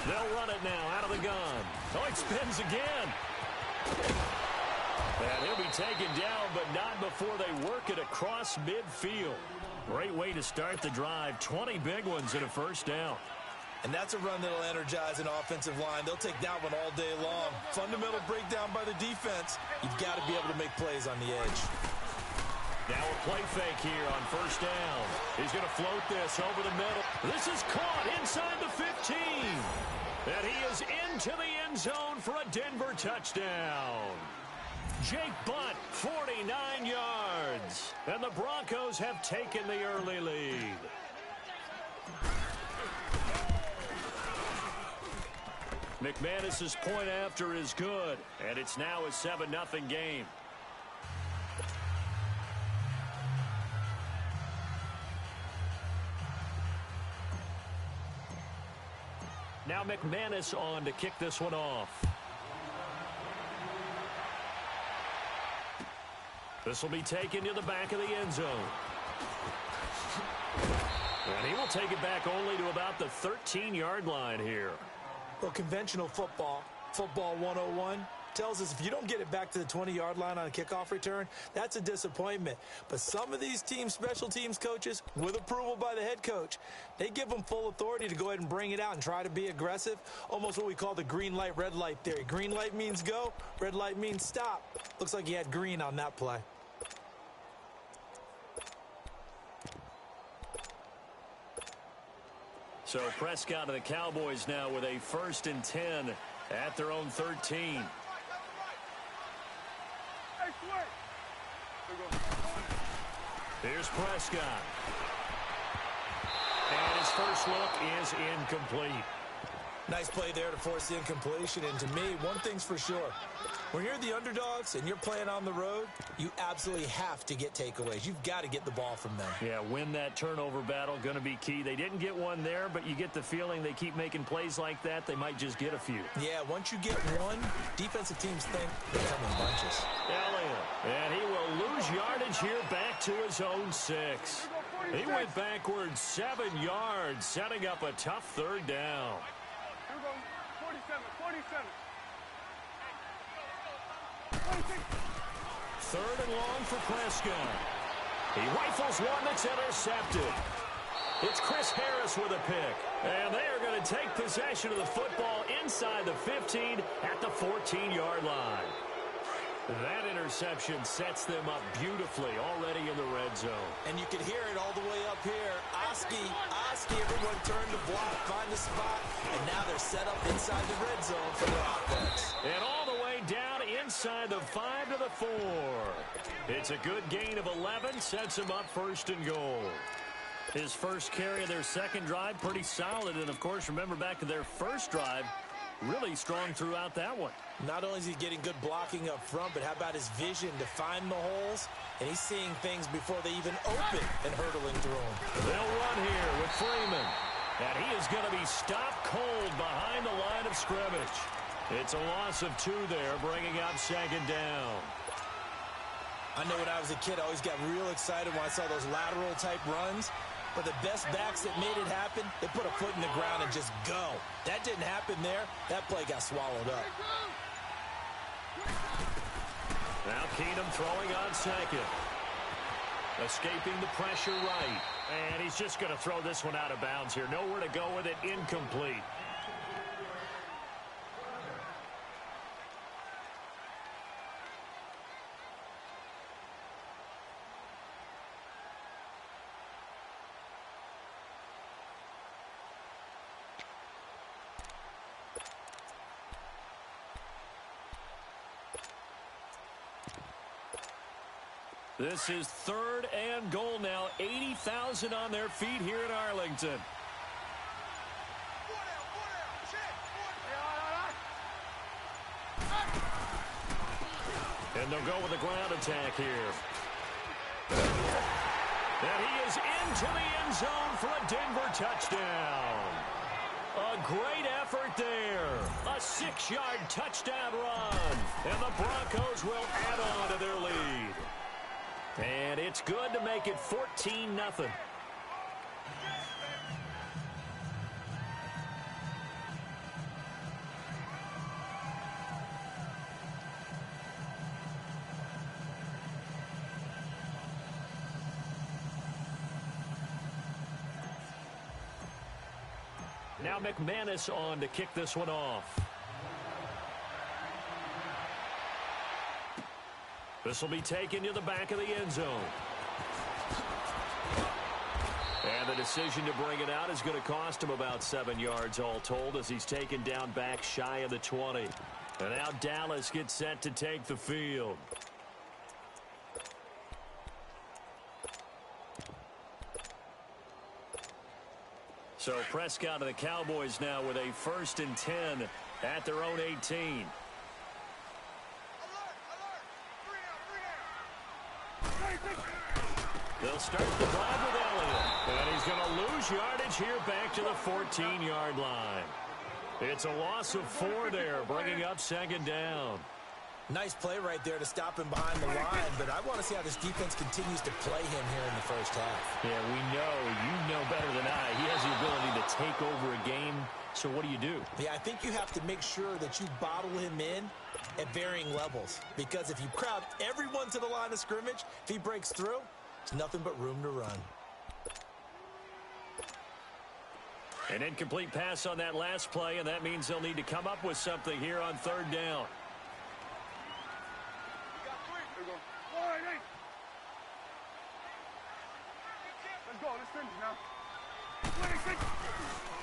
They'll run it now out of the gun. Oh, it spins again. And he'll be taken down, but not before they work it across midfield. Great way to start the drive. 20 big ones and a first down. And that's a run that'll energize an offensive line. They'll take that one all day long. Fundamental breakdown by the defense. You've got to be able to make plays on the edge. Now a play fake here on first down. He's going to float this over the middle. This is caught inside the 15. And he is into the end zone for a Denver touchdown. Jake Butt, 49 yards. And the Broncos have taken the early lead. McManus's point after is good, and it's now a 7-0 game. Now McManus on to kick this one off. This will be taken to the back of the end zone. And he will take it back only to about the 13-yard line here. Well, conventional football 101, tells us if you don't get it back to the 20-yard line on a kickoff return, that's a disappointment. But some of these teams, special teams coaches, with approval by the head coach, they give them full authority to go ahead and bring it out and try to be aggressive, almost what we call the green light, red light theory. Green light means go, red light means stop. Looks like he had green on that play. So Prescott and the Cowboys now with a 1st and 10 at their own 13. Here's Prescott. And his first look is incomplete. Nice play there to force the incompletion. And to me, one thing's for sure. When you're the underdogs and you're playing on the road, you absolutely have to get takeaways. You've got to get the ball from them. Yeah, win that turnover battle, going to be key. They didn't get one there, but you get the feeling they keep making plays like that, they might just get a few. Yeah, once you get one, defensive teams think they come in bunches. Elliott, and he will lose yardage here back to his own 6. He went backwards 7 yards, setting up a tough third down. 3rd and long for Prescott. He rifles one that's intercepted. It's Chris Harris with a pick. And they are going to take possession of the football inside the 15 at the 14-yard line. That interception sets them up beautifully already in the red zone. And you can hear it all the way up here. Oski, everyone turned to block, find a spot, and now they're set up inside the red zone for their offense. And all the way down inside the 5 to the 4. It's a good gain of 11, sets them up 1st and goal. His first carry of their second drive, pretty solid. And, of course, remember back to their first drive, really strong throughout that one. Not only is he getting good blocking up front, but how about his vision to find the holes? And he's seeing things before they even open and hurtling through them. They'll run here with Freeman. And he is going to be stopped cold behind the line of scrimmage. It's a loss of 2 there, bringing up 2nd down. I know when I was a kid, I always got real excited when I saw those lateral-type runs. But the best backs that made it happen, they put a foot in the ground and just go. That didn't happen there. That play got swallowed up. Now Keenum throwing on 2nd. Escaping the pressure right. And he's just going to throw this one out of bounds here. Nowhere to go with it. Incomplete. This is 3rd and goal now. 80,000 on their feet here in Arlington. And they'll go with a ground attack here. And he is into the end zone for a Denver touchdown. A great effort there. A 6-yard touchdown run. And the Broncos will add on to their lead. And it's good to make it 14-0. Now McManus on to kick this one off. This will be taken to the back of the end zone. And the decision to bring it out is going to cost him about 7 yards all told as he's taken down back shy of the 20. And now Dallas gets set to take the field. So Prescott and the Cowboys now with a 1st and 10 at their own 18. They'll start the drive with Elliott. And he's going to lose yardage here back to the 14-yard line. It's a loss of 4 there, bringing up 2nd down. Nice play right there to stop him behind the line, but I want to see how this defense continues to play him here in the first half. Yeah, we know. You know better than I. He has the ability to take over a game, so what do? Yeah, I think you have to make sure that you bottle him in at varying levels, because if you crowd everyone to the line of scrimmage, if he breaks through, there's nothing but room to run. An incomplete pass on that last play, and that means they'll need to come up with something here on 3rd down.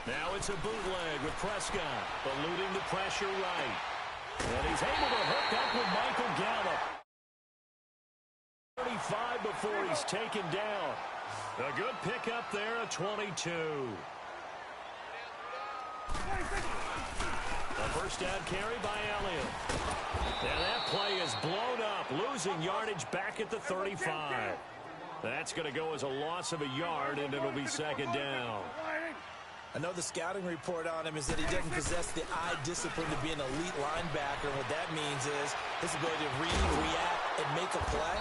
Now it's a bootleg with Prescott, eluding the pressure right. And he's able to hook up with Michael Gallup. 35 before he's taken down. A good pickup there at 22. A 1st down carry by Elliott. And that play is blown up, losing yardage back at the 35. That's going to go as a loss of a yard, and it'll be 2nd down. I know the scouting report on him is that he doesn't possess the eye discipline to be an elite linebacker. And what that means is his ability to read, react, and make a play.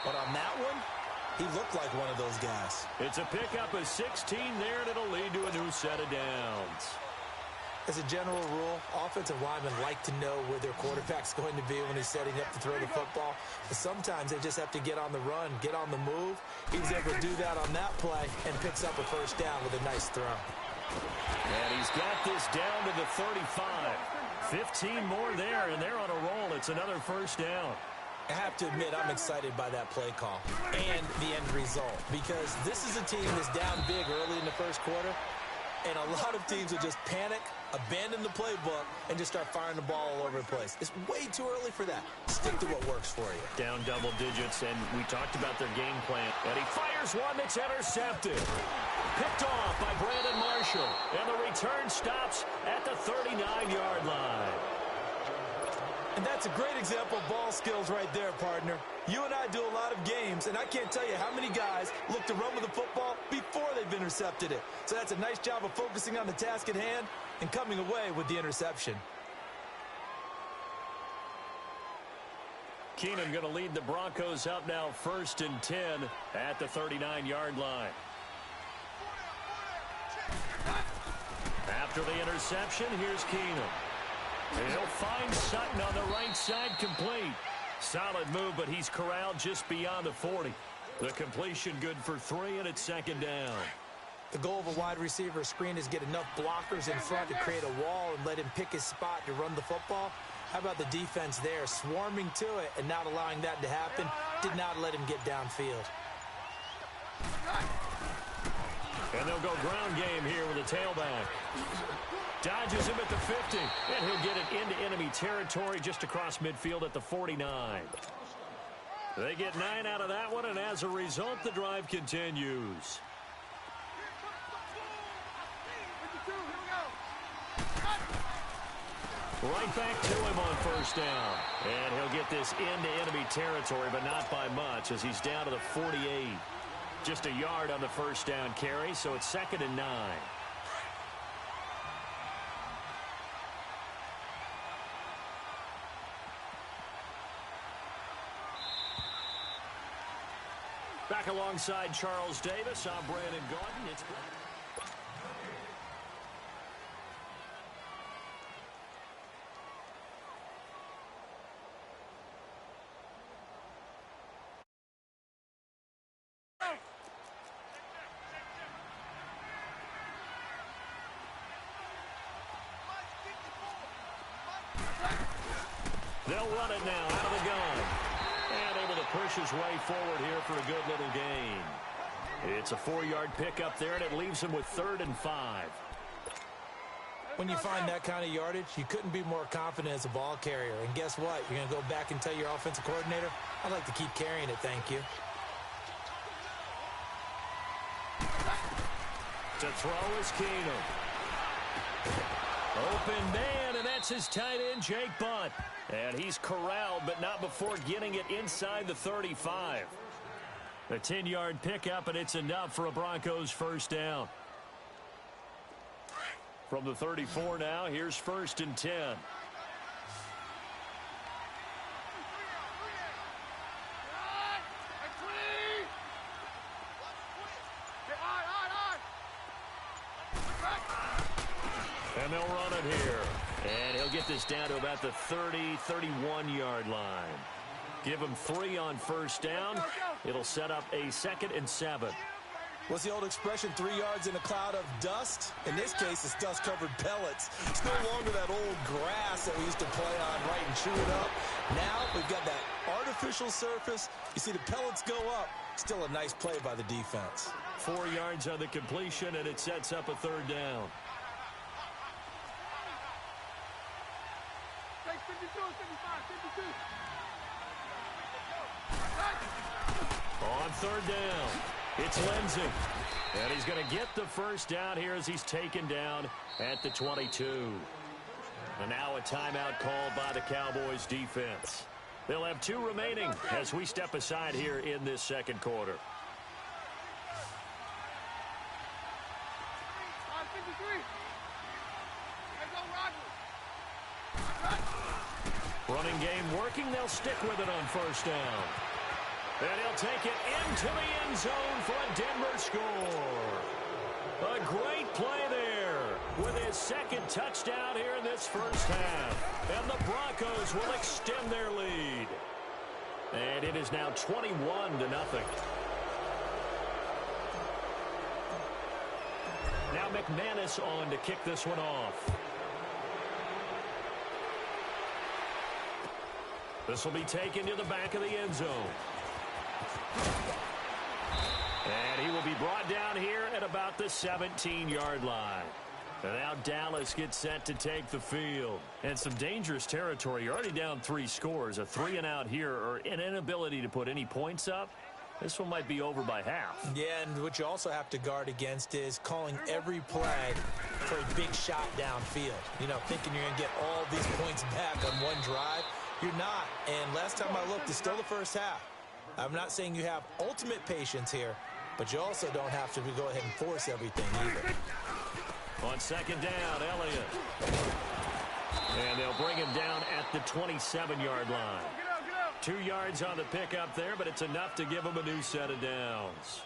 But on that one, he looked like one of those guys. It's a pickup of 16 there, and it'll lead to a new set of downs. As a general rule, offensive linemen like to know where their quarterback's going to be when he's setting up to throw the football. But sometimes they just have to get on the run, get on the move. He was able to do that on that play and picks up a 1st down with a nice throw. And he's got this down to the 35. 15 more there, and they're on a roll. It's another 1st down. I have to admit, I'm excited by that play call and the end result, because this is a team that's down big early in the 1st quarter, and a lot of teams will just panic, abandon the playbook, and just start firing the ball all over the place. It's way too early for that. Stick to what works for you. Down double digits, and we talked about their game plan. And he fires one that's intercepted. Picked off by Brandon Marshall, and the return stops at the 39-yard line. And that's a great example of ball skills right there, partner. You and I do a lot of games, and I can't tell you how many guys look to run with the football before they've intercepted it. So that's a nice job of focusing on the task at hand and coming away with the interception. Keenum going to lead the Broncos up now 1st and 10 at the 39-yard line. After the interception, here's Keenum. He'll find Sutton on the right side, complete. Solid move, but he's corralled just beyond the 40. The completion good for 3, and it's 2nd down. The goal of a wide receiver screen is get enough blockers in front to create a wall and let him pick his spot to run the football. How about the defense there, swarming to it and not allowing that to happen? Did not let him get downfield. And they'll go ground game here with a tailback. Dodges him at the 50, and he'll get it into enemy territory just across midfield at the 49. They get 9 out of that one, and as a result, the drive continues. Right back to him on 1st down. And he'll get this into enemy territory, but not by much as he's down to the 48. Just a yard on the 1st down carry, so it's 2nd and 9. Back alongside Charles Davis, I'm Brandon Gordon. It's They'll run it now out of the gun. And able to push his way forward here for a good little gain. It's a 4-yard pickup there, and it leaves him with 3rd and 5. When you find that kind of yardage, you couldn't be more confident as a ball carrier. And guess what? You're going to go back and tell your offensive coordinator, I'd like to keep carrying it, thank you. To throw is Keenum. Open man, and that's his tight end, Jake Butt. And he's corralled, but not before getting it inside the 35. A 10-yard pickup, and it's enough for a Broncos first down. From the 34 now, here's 1st and 10. And they'll run it here. And he'll get this down to about the 30, 31-yard line. Give him 3 on first down. It'll set up a 2nd and 7. What's the old expression, 3 yards in a cloud of dust? In this case, it's dust-covered pellets. It's no longer that old grass that we used to play on, right, and chew it up. Now we've got that artificial surface. You see the pellets go up. Still a nice play by the defense. 4 yards on the completion, and it sets up a 3rd down. On 3rd down, it's Lindsey. And he's going to get the first down here as he's taken down at the 22. And now a timeout called by the Cowboys defense. They'll have 2 remaining as we step aside here in this 2nd quarter. Running game working. They'll stick with it on first down. And he'll take it into the end zone for a Denver score. A great play there with his 2nd touchdown here in this first half. And the Broncos will extend their lead. And it is now 21-0. Now McManus on to kick this one off. This will be taken to the back of the end zone. And he will be brought down here at about the 17-yard line. And now Dallas gets set to take the field. And some dangerous territory. You're already down 3 scores. A 3-and-out here, or an inability to put any points up. This one might be over by half. Yeah, and what you also have to guard against is calling every play for a big shot downfield. You know, thinking you're going to get all these points back on one drive. You're not. And last time I looked, it's still the first half. I'm not saying you have ultimate patience here, but you also don't have to go ahead and force everything either. On 2nd down, Elliott. And they'll bring him down at the 27-yard line. 2 yards on the pickup there, but it's enough to give him a new set of downs.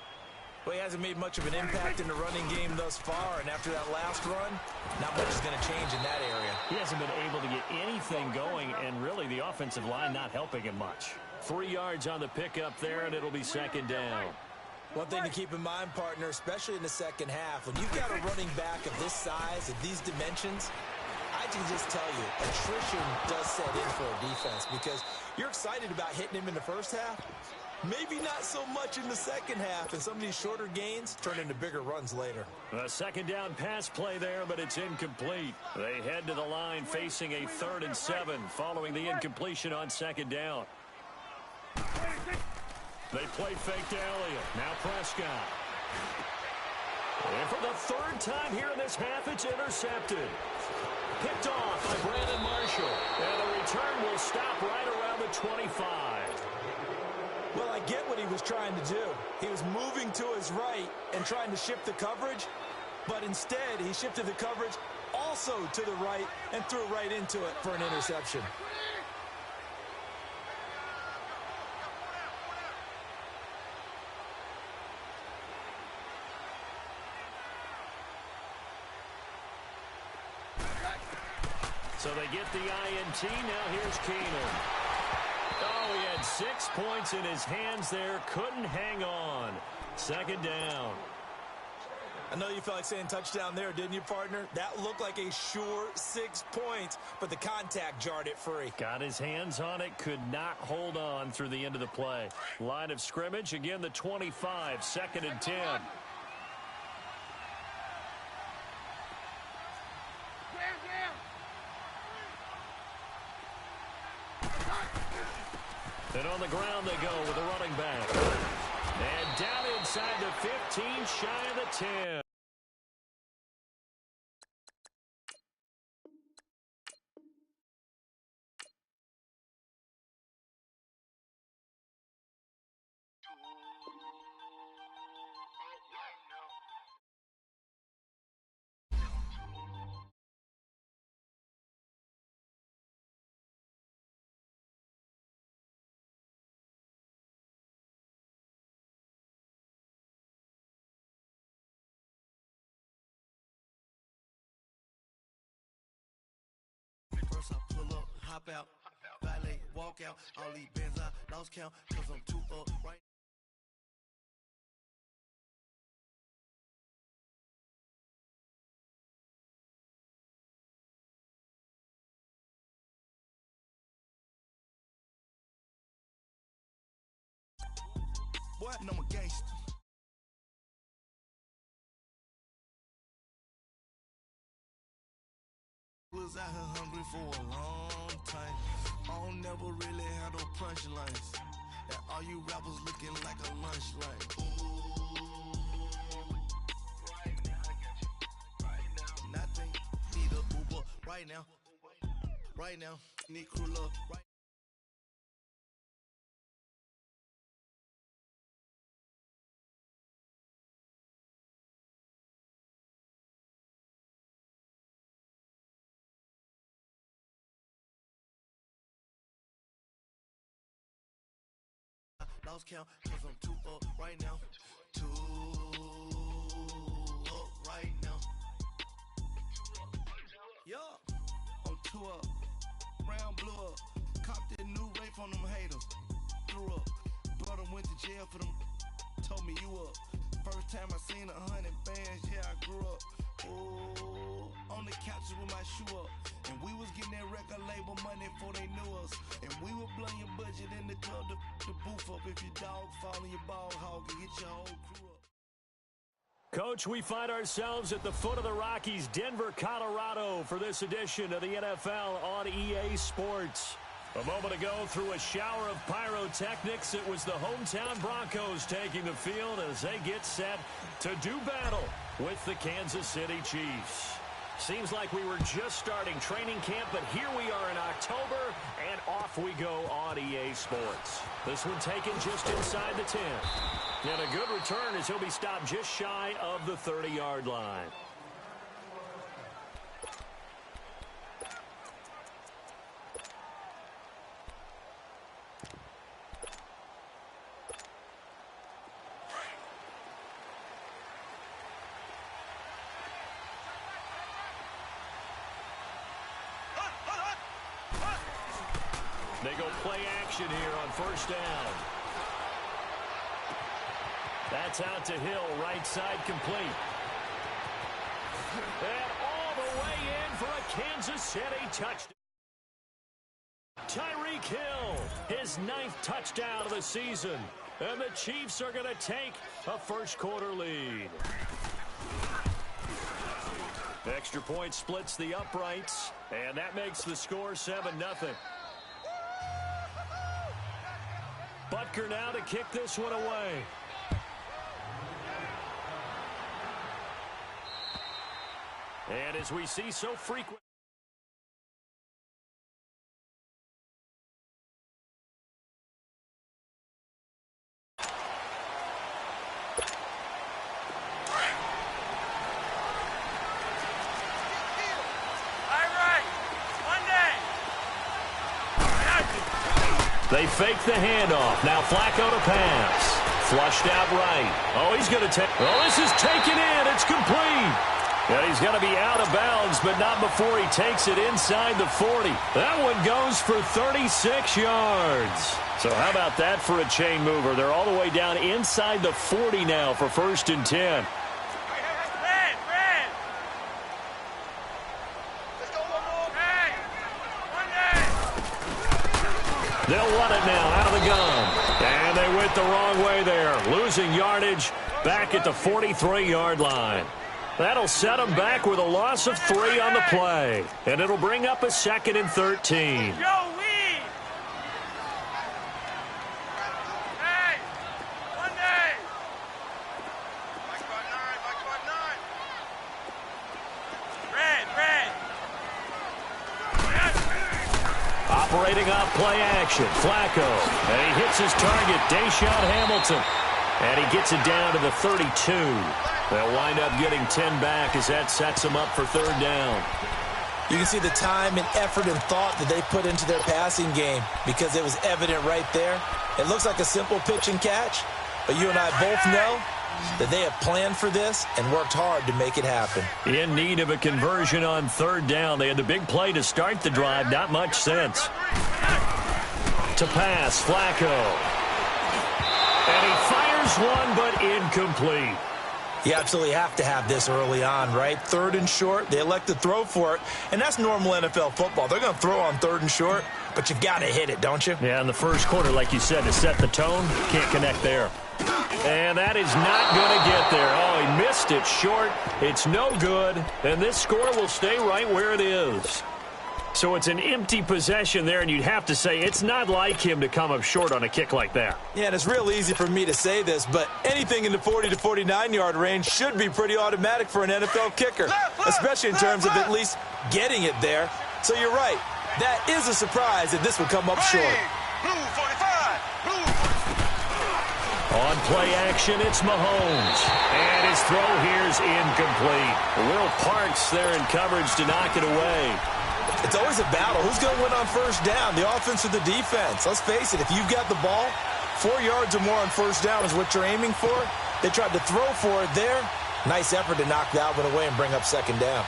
Well, he hasn't made much of an impact in the running game thus far, and after that last run, not much is going to change in that area. He hasn't been able to get anything going, and really the offensive line not helping him much. 3 yards on the pickup there, and it'll be 2nd down. One thing to keep in mind, partner, especially in the second half, when you've got a running back of this size, of these dimensions, I can just tell you, attrition does set in for a defense because you're excited about hitting him in the first half. Maybe not so much in the second half, and some of these shorter gains turn into bigger runs later. A 2nd down pass play there, but it's incomplete. They head to the line facing a 3rd and 7 following the incompletion on 2nd down. They play fake to Elliott. Now Prescott. And for the 3rd time here in this half, it's intercepted. Picked off by Brandon Marshall. And the return will stop right around the 25. Well, I get what he was trying to do. He was moving to his right and trying to shift the coverage, but instead he shifted the coverage also to the right and threw right into it for an interception. So they get the INT. Now here's Keenum. Oh, he had 6 points in his hands there. Couldn't hang on. 2nd down. I know you felt like saying touchdown there, didn't you, partner? That looked like a sure 6 points, but the contact jarred it free. Got his hands on it, could not hold on through the end of the play. Line of scrimmage, again the 25, 2nd and 10. And on the ground they go with a running back. And down inside the 15, shy of the 10. First I pull up, hop out, valet, walk out, all these bands I lost count, cause I'm too up right. Boy, I know I'm a gangster. Was out here hungry for a long time. I don't never really had no punchlines. And all you rappers looking like a lunch line. Nothing, need a Uber right now. Right now, need crew love right. Lost count, cause I'm too up right now. Too up right now. Yeah, I'm too up. Brown blew up. Copped that new Ray from them haters. Threw up. Brother went to jail for them. Told me you up. First time I seen 100 bands, yeah, I grew up. Ooh, on the couches with my shoe up. And we was getting that record label money before they knew us. And we were blowing your budget in the club to boof up. If your dog fall in your ball hog and get your whole crew up. Coach, we find ourselves at the foot of the Rockies, Denver, Colorado, for this edition of the NFL on EA Sports. A moment ago, through a shower of pyrotechnics, it was the hometown Broncos taking the field as they get set to do battle with the Kansas City Chiefs. Seems like we were just starting training camp, but here we are in October, and off we go on EA Sports. This one taken just inside the 10. And a good return as he'll be stopped just shy of the 30-yard line. They go play action here on first down. That's out to Hill, right side complete. And all the way in for a Kansas City touchdown. Tyreek Hill, his 9th touchdown of the season. And the Chiefs are going to take a first-quarter lead. Extra point splits the uprights, and that makes the score 7-0. Butker now to kick this one away. And as we see so frequent. They fake the handoff. Now Flacco to pass. Flushed out right. Oh, he's going to take. Oh, this is taken in. It's complete. And he's going to be out of bounds, but not before he takes it inside the 40. That one goes for 36 yards. So how about that for a chain mover? They're all the way down inside the 40 now for 1st and 10. They'll run it now out of the gun. And they went the wrong way there, losing yardage back at the 43-yard line. That'll set them back with a loss of 3 on the play. And it'll bring up a 2nd and 13. Operating off play action, Flacco. And he hits his target, Deshaun Hamilton. And he gets it down to the 32. They'll wind up getting 10 back as that sets them up for 3rd down. You can see the time and effort and thought that they put into their passing game because it was evident right there. It looks like a simple pitch and catch, but you and I both know that they have planned for this and worked hard to make it happen. In need of a conversion on 3rd down. They had the big play to start the drive. Not much sense. To pass, Flacco. And he fires one, but incomplete. You absolutely have to have this early on, right? 3rd and short, they elect to throw for it, and that's normal NFL football. They're going to throw on 3rd and short, but you've got to hit it, don't you? Yeah, in the first quarter, like you said, to set the tone, can't connect there. And that is not going to get there. Oh, he missed it short. It's no good, and this score will stay right where it is. So it's an empty possession there, and you'd have to say it's not like him to come up short on a kick like that. Yeah, and it's real easy for me to say this, but anything in the 40 to 49-yard range should be pretty automatic for an NFL kicker, especially in terms of at least getting it there. So you're right. That is a surprise that this would come up short. On play action, it's Mahomes. And his throw here is incomplete. Will Parks there in coverage to knock it away. It's always a battle. Who's going to win on 1st down, the offense or the defense? Let's face it, if you've got the ball, 4 yards or more on 1st down is what you're aiming for. They tried to throw for it there. Nice effort to knock that one away and bring up 2nd down.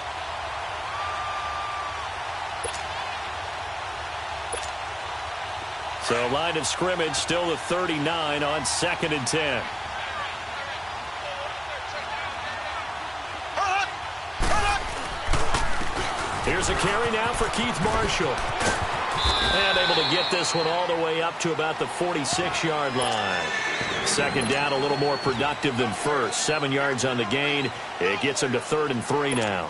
So line of scrimmage still the 39 on 2nd and 10. Here's a carry now for Keith Marshall. And able to get this one all the way up to about the 46-yard line. 2nd down, a little more productive than 1st. 7 yards on the gain. It gets him to 3rd and 3 now.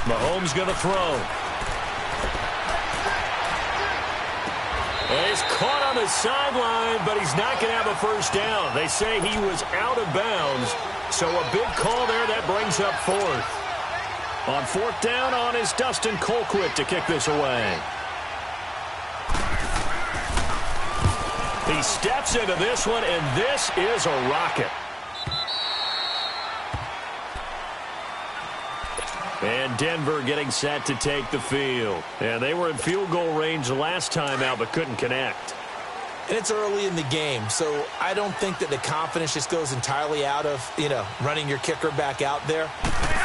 Mahomes going to throw. And he's caught on the sideline, but he's not going to have a 1st down. They say he was out of bounds, so a big call there that brings up 4th. On 4th down on is Dustin Colquitt to kick this away. He steps into this one, and this is a rocket. And Denver getting set to take the field. And they were in field goal range the last time out, but couldn't connect. And it's early in the game, so I don't think that the confidence just goes entirely out of, running your kicker back out there.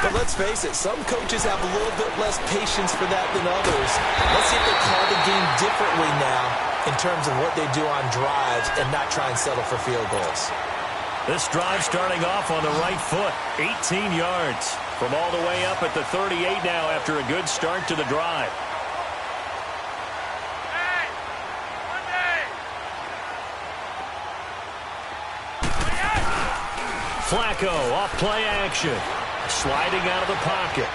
But let's face it, some coaches have a little bit less patience for that than others. Let's see if they call the game differently now in terms of what they do on drives and not try and settle for field goals. This drive starting off on the right foot, 18 yards. From all the way up at the 38 now after a good start to the drive. Flacco off play action. Sliding out of the pocket.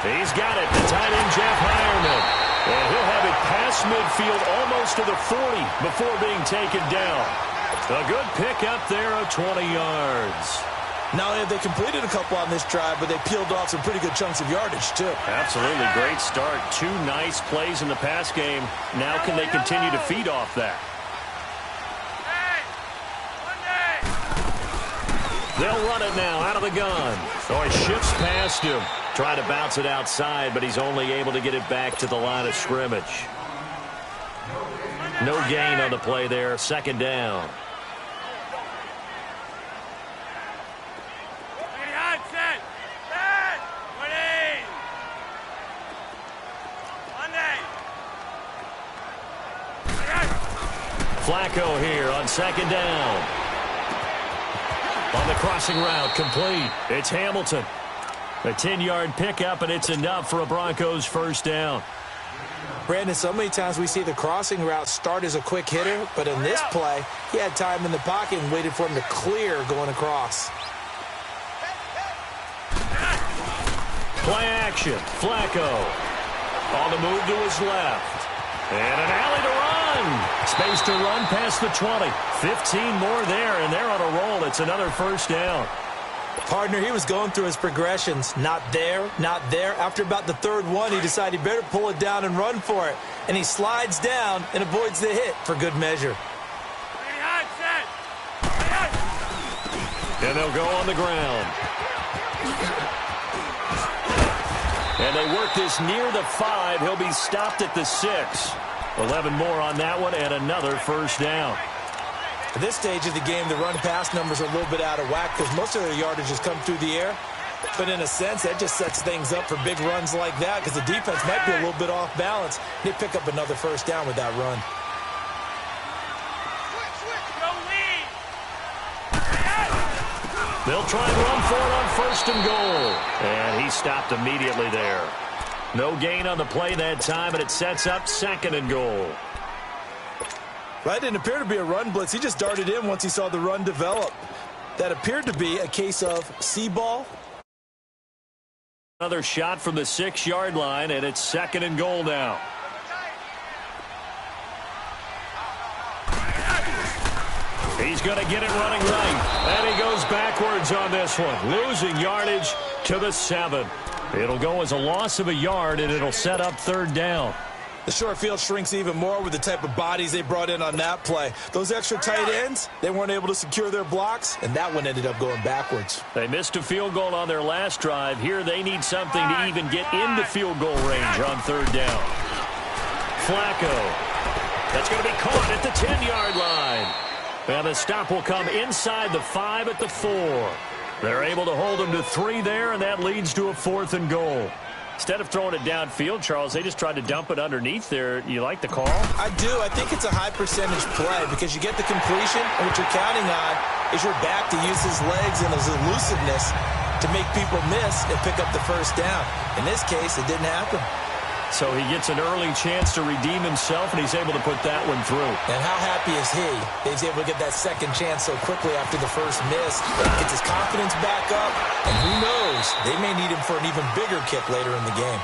He's got it. The tight end, Jeff Hireman. And he'll have it past midfield almost to the 40 before being taken down. A good pickup there of 20 yards. Not only have they completed a couple on this drive, but they peeled off some pretty good chunks of yardage, too. Absolutely. Great start. 2 nice plays in the pass game. Now can they continue to feed off that? They'll run it now out of the gun. So he shifts past him. Trying to bounce it outside, but he's only able to get it back to the line of scrimmage. No gain on the play there. 2nd down. Flacco here on second down. On the crossing route, complete. It's Hamilton. A 10-yard pickup, and it's enough for a Broncos first down. Brandon, so many times we see the crossing route start as a quick hitter, but in this play, he had time in the pocket and waited for him to clear going across. Play action. Flacco on the move to his left. And an alley to run. Space to run past the 20. 15 more there, and they're on a roll. It's another first down. Partner, he was going through his progressions. Not there, not there. After about the third one, he decided he better pull it down and run for it. And he slides down and avoids the hit for good measure. And they'll go on the ground. And they work this near the 5. He'll be stopped at the 6. 11 more on that one, and another first down. At this stage of the game, the run-pass numbers are a little bit out of whack because most of their yardage has come through the air. But in a sense, that just sets things up for big runs like that because the defense might be a little bit off balance. They pick up another first down with that run. They'll try and run for it on first and goal. And he stopped immediately there. No gain on the play that time, and it sets up second and goal. That didn't appear to be a run blitz. He just darted in once he saw the run develop. That appeared to be a case of see-ball. Another shot from the 6-yard line, and it's second and goal now. He's going to get it running right. And he goes backwards on this one. Losing yardage to the 7. It'll go as a loss of a yard, and it'll set up third down. The short field shrinks even more with the type of bodies they brought in on that play. Those extra tight ends, they weren't able to secure their blocks, and that one ended up going backwards. They missed a field goal on their last drive. Here they need something to even get into field goal range on third down. Flacco. That's going to be caught at the 10-yard line. And the stop will come inside the 5 at the 4. They're able to hold him to 3 there, and that leads to a 4th and goal. Instead of throwing it downfield, Charles, they just tried to dump it underneath there. You like the call? I do. I think it's a high percentage play because you get the completion, and what you're counting on is your back to use his legs and his elusiveness to make people miss and pick up the first down. In this case, it didn't happen. So he gets an early chance to redeem himself, and he's able to put that one through. And how happy is he? He's able to get that second chance so quickly after the first miss. Gets his confidence back up, and who knows, they may need him for an even bigger kick later in the game.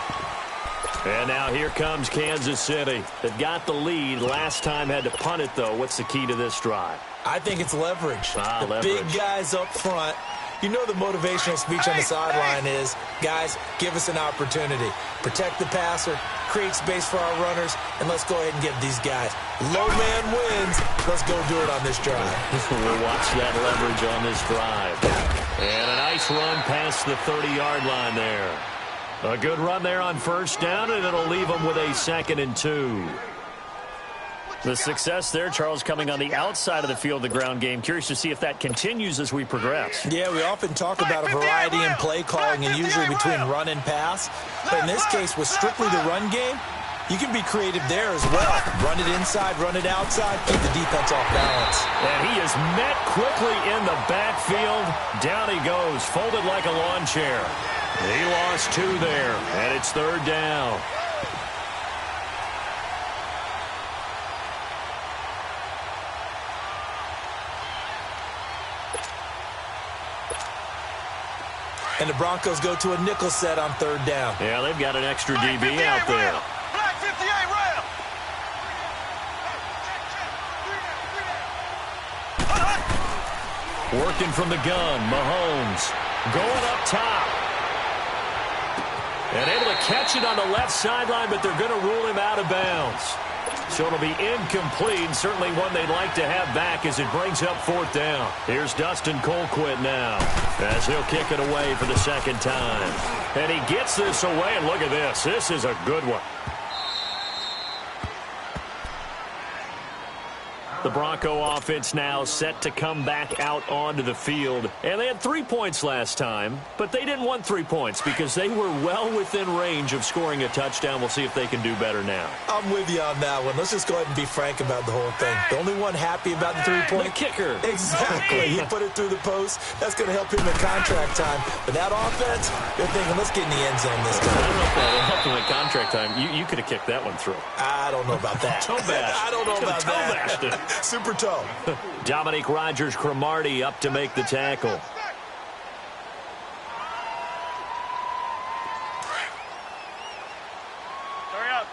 And now here comes Kansas City. They've got the lead. Last time had to punt it, though. What's the key to this drive? I think it's leverage. The leverage. Big guys up front. You know the motivational speech on the sideline is, guys, give us an opportunity. Protect the passer, create space for our runners, and let's go ahead and give these guys. Low man wins. Let's go do it on this drive. We'll watch that leverage on this drive. And a nice run past the 30-yard line there. A good run there on first down, and it'll leave them with a 2nd and 2. The success there, Charles, coming on the outside of the field, the ground game. Curious to see if that continues as we progress. Yeah, we often talk about a variety in play calling and usually between run and pass. But in this case, with strictly the run game, you can be creative there as well. Run it inside, run it outside, keep the defense off balance. And he is met quickly in the backfield. Down he goes, folded like a lawn chair. He lost 2 there, and it's third down. And the Broncos go to a nickel set on third down. Yeah, they've got an extra DB out there. Working from the gun, Mahomes going up top. And able to catch it on the left sideline, but they're going to rule him out of bounds. So it'll be incomplete, certainly one they'd like to have back as it brings up 4th down. Here's Dustin Colquitt now as he'll kick it away for the 2nd time. And he gets this away, and look at this. This is a good one. The Bronco offense now set to come back out onto the field. And they had 3 points last time, but they didn't want 3 points because they were well within range of scoring a touchdown. We'll see if they can do better now. I'm with you on that one. Let's just go ahead and be frank about the whole thing. The only one happy about the 3-point. The kicker. Exactly. He put it through the post. That's going to help him in contract time. But that offense, they're thinking, let's get in the end zone this time. I don't know if that helped him in contract time. You could have kicked that one through. I don't know about that. Toe bash. I don't know about that. Super toe. Dominique Rodgers-Cromartie up to make the tackle. Hurry up.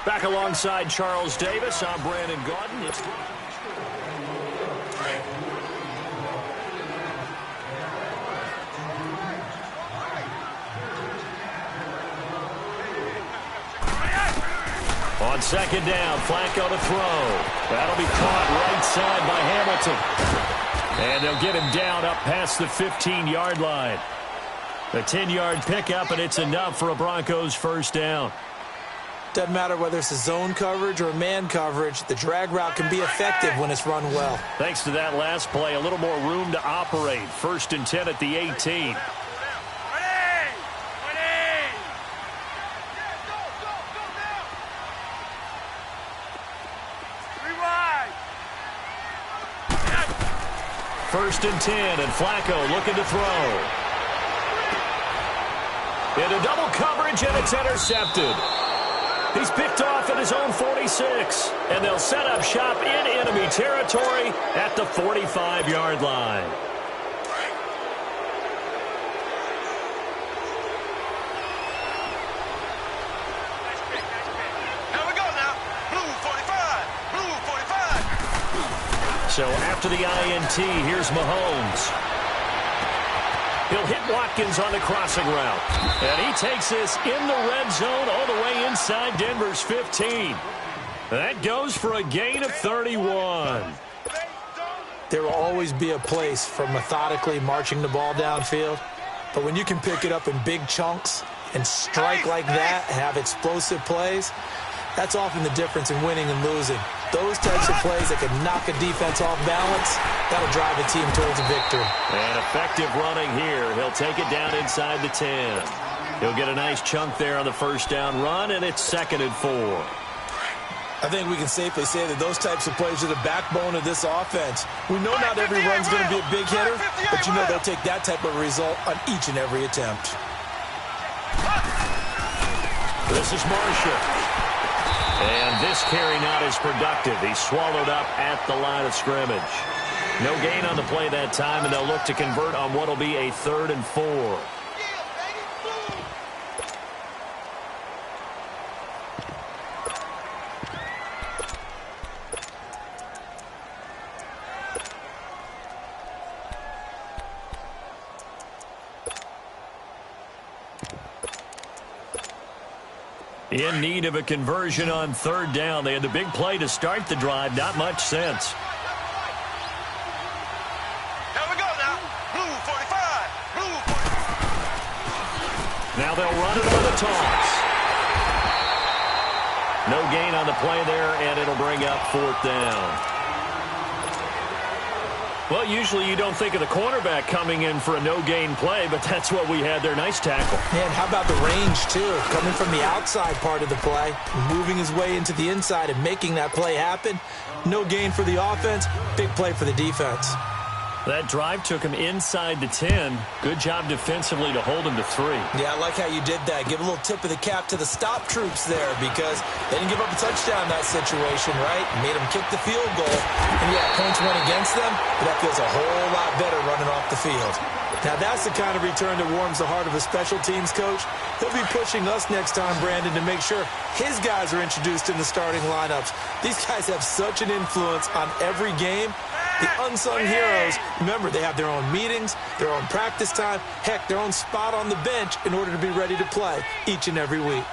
Back alongside Charles Davis, I'm Brandon Gaudin. It's on second down, Flacco to throw. That'll be caught right side by Hamilton. And they'll get him down up past the 15-yard line. A 10-yard pickup, and it's enough for a Broncos first down. Doesn't matter whether it's a zone coverage or man coverage, the drag route can be effective when it's run well. Thanks to that last play, a little more room to operate. 1st and 10 at the 18. First and 10, and Flacco looking to throw. Into double coverage, and it's intercepted. He's picked off at his own 46, and they'll set up shop in enemy territory at the 45-yard line. Here we go now. Blue 45. Blue 45. So after the INT, here's Mahomes. He'll hit Watkins on the crossing route. And he takes this in the red zone all the way inside Denver's 15. That goes for a gain of 31. There will always be a place for methodically marching the ball downfield. But when you can pick it up in big chunks and strike like that, have explosive plays, that's often the difference in winning and losing. Those types of plays that can knock a defense off balance, that'll drive a team towards a victory. And effective running here. He'll take it down inside the 10. He'll get a nice chunk there on the first down run, and it's 2nd and 4. I think we can safely say that those types of plays are the backbone of this offense. We know not every run's going to be a big hitter, but you know they'll take that type of result on each and every attempt. This is Marshall. And this carry not as productive. He's swallowed up at the line of scrimmage. No gain on the play that time, and they'll look to convert on what will be a 3rd and 4. In need of a conversion on 3rd down. They had the big play to start the drive. Not much sense. Here we go now. Blue 45. Blue 45. Now they'll run it on the toss. No gain on the play there, and it'll bring up 4th down. Well, usually you don't think of the cornerback coming in for a no-gain play, but that's what we had there. Nice tackle. Man, how about the range, too? Coming from the outside part of the play, moving his way into the inside and making that play happen. No gain for the offense, big play for the defense. That drive took him inside the 10. Good job defensively to hold him to 3. Yeah, I like how you did that. Give a little tip of the cap to the stop troops there because they didn't give up a touchdown in that situation, right? Made them kick the field goal. And yeah, points went against them, but that feels a whole lot better running off the field. Now, that's the kind of return that warms the heart of a special teams coach. He'll be pushing us next time, Brandon, to make sure his guys are introduced in the starting lineups. These guys have such an influence on every game. The unsung heroes, remember, they have their own meetings, their own practice time, heck, their own spot on the bench in order to be ready to play each and every week.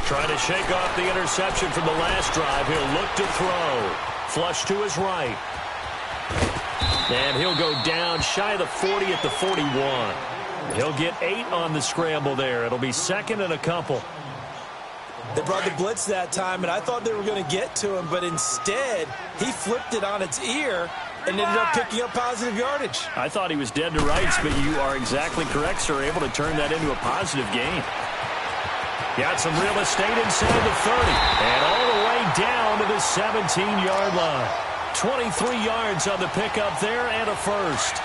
Trying to shake off the interception from the last drive. He'll look to throw. Flush to his right. And he'll go down shy of the 40 at the 41. He'll get 8 on the scramble there. It'll be second and a couple. They brought the blitz that time, and I thought they were going to get to him, but instead, he flipped it on its ear and ended up picking up positive yardage. I thought he was dead to rights, but you are exactly correct, sir. Able to turn that into a positive gain. Got some real estate inside the 30, and all the way down to the 17-yard line. 23 yards on the pickup there and a first.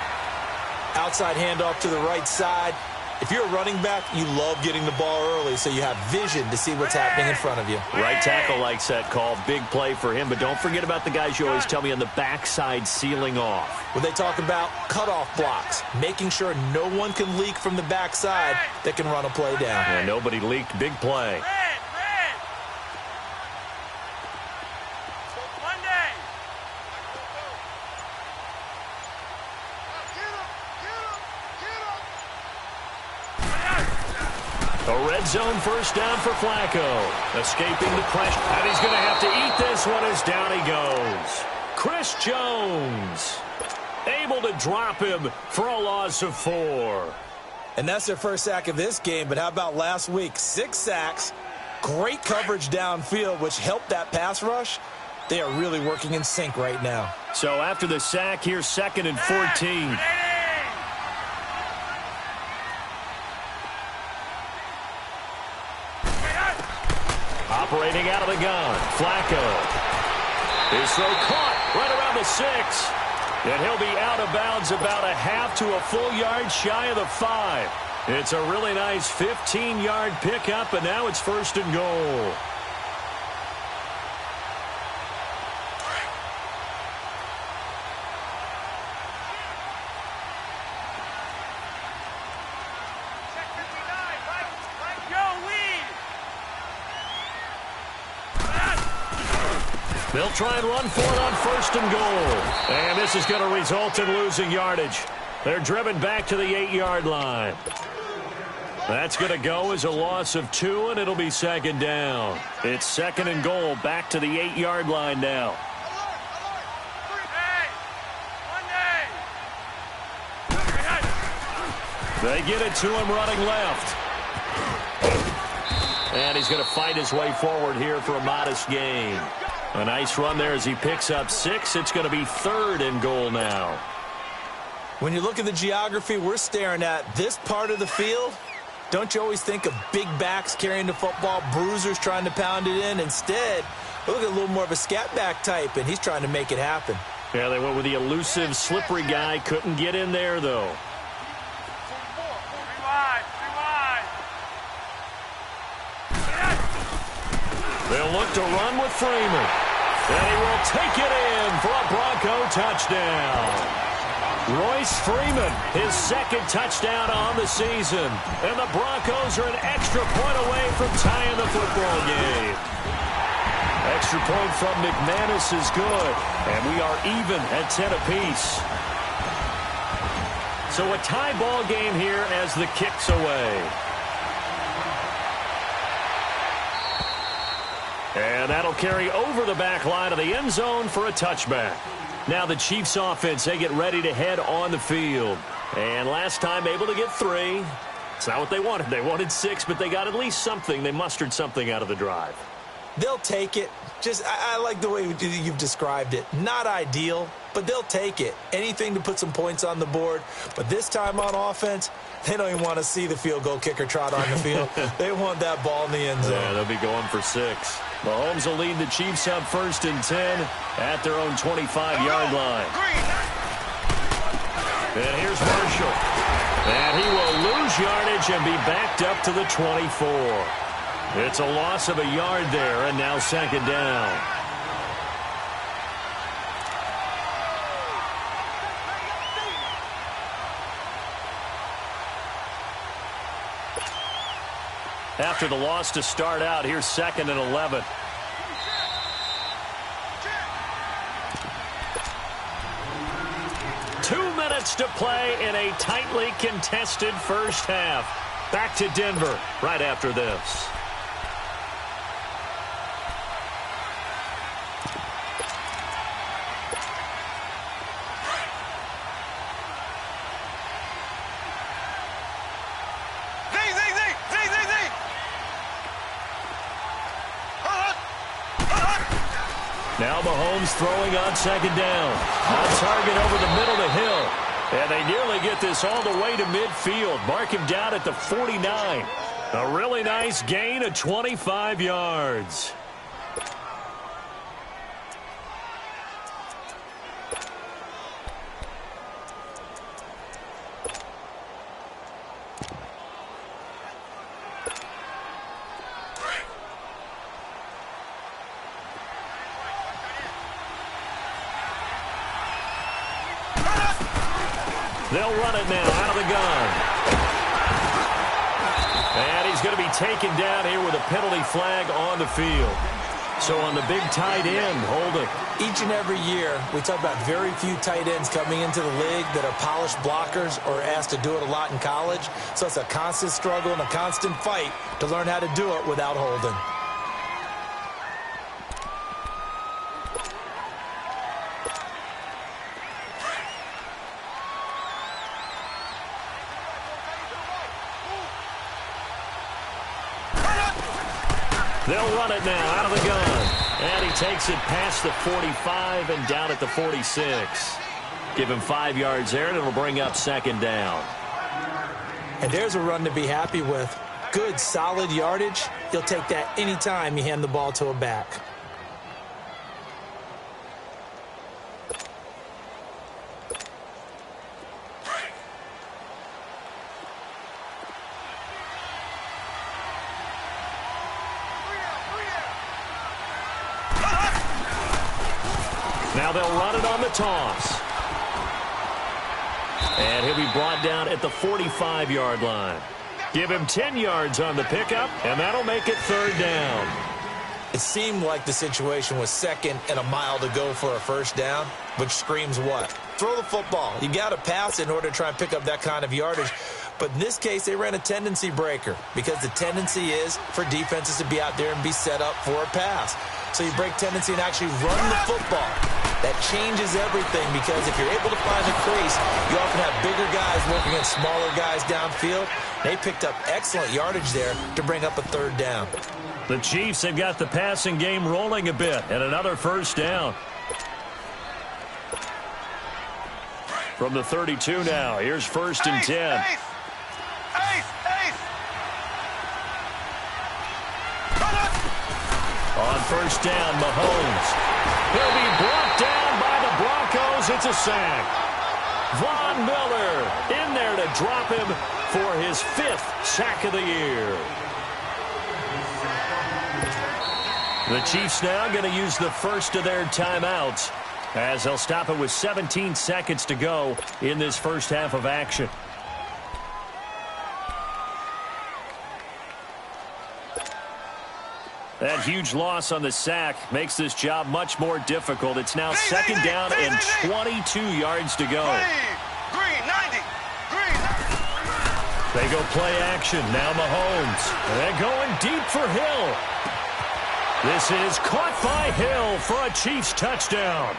Outside handoff to the right side. If you're a running back, you love getting the ball early so you have vision to see what's happening in front of you. Right tackle likes that call. Big play for him, but don't forget about the guys you always tell me on the backside sealing off. When they talk about cutoff blocks, making sure no one can leak from the backside that can run a play down. Yeah, nobody leaked. Big play. A red zone first down for Flacco. Escaping the pressure. And he's going to have to eat this one as down he goes. Chris Jones able to drop him for a loss of 4. And that's their first sack of this game, but how about last week? 6 sacks, great coverage downfield, which helped that pass rush. They are really working in sync right now. So after the sack, here's second and 14. Operating out of the gun, Flacco. His throw caught right around the 6. And he'll be out of bounds about a half to a full yard shy of the 5. It's a really nice 15-yard pickup, and now it's first and goal. They'll try and run for it on first and goal. And this is going to result in losing yardage. They're driven back to the 8-yard line. That's going to go as a loss of 2, and it'll be second down. It's second and goal back to the 8-yard line now. They get it to him running left. And he's going to fight his way forward here for a modest gain. A nice run there as he picks up 6. It's going to be third and goal now. When you look at the geography we're staring at, this part of the field, don't you always think of big backs carrying the football, bruisers trying to pound it in? Instead, look at a little more of a scat back type, and he's trying to make it happen. Yeah, they went with the elusive, slippery guy. Couldn't get in there, though. They'll look to run with Freeman. And he will take it in for a Bronco touchdown. Royce Freeman, his second touchdown on the season. And the Broncos are an extra point away from tying the football game. Extra point from McManus is good. And we are even at 10 apiece. So a tie ball game here as the kick's away. And that'll carry over the back line of the end zone for a touchback. Now the Chiefs offense, they get ready to head on the field. And last time able to get 3. It's not what they wanted. They wanted 6, but they got at least something. They mustered something out of the drive. They'll take it. I like the way you've described it. Not ideal, but they'll take it. Anything to put some points on the board. But this time on offense, they don't even want to see the field goal kicker trot on the field. They want that ball in the end zone. Yeah, they'll be going for 6. Mahomes will lead the Chiefs up first and 10 at their own 25-yard line. And here's Marshall. And he will lose yardage and be backed up to the 24. It's a loss of a yard there, and now second down. After the loss to start out, here's second and 11. To play in a tightly contested first half. Back to Denver right after this. Now Mahomes throwing on second down. On target over the middle to Hill. And they nearly get this all the way to midfield. Mark him down at the 49. A really nice gain of 25 yards. They'll run it now out of the gun. And he's going to be taken down here with a penalty flag on the field. So on the big tight end, holding. Each and every year, we talk about very few tight ends coming into the league that are polished blockers or asked to do it a lot in college. So it's a constant struggle and a constant fight to learn how to do it without holding. They'll run it now out of the gun. And he takes it past the 45 and down at the 46. Give him 5 yards there, and it'll bring up second down. And there's a run to be happy with. Good, solid yardage. You'll take that anytime you hand the ball to a back. Now they'll run it on the toss. And he'll be brought down at the 45-yard line. Give him 10 yards on the pickup, and that'll make it third down. It seemed like the situation was second and a mile to go for a first down, which screams what? Throw the football. You got to pass in order to try and pick up that kind of yardage. But in this case, they ran a tendency breaker because the tendency is for defenses to be out there and be set up for a pass. So you break tendency and actually run the football. That changes everything because if you're able to find the crease, you often have bigger guys working against smaller guys downfield. They picked up excellent yardage there to bring up a third down. The Chiefs have got the passing game rolling a bit, and another first down. From the 32 now, here's first and 10. On first down, Mahomes. He'll be brought down by the Broncos. It's a sack. Von Miller in there to drop him for his 5th sack of the year. The Chiefs now going to use the first of their timeouts as they'll stop it with 17 seconds to go in this first half of action. That huge loss on the sack makes this job much more difficult. It's now second down and 22 yards to go. Green, 90. Green. They go play action. Now Mahomes. They're going deep for Hill. This is caught by Hill for a Chiefs touchdown.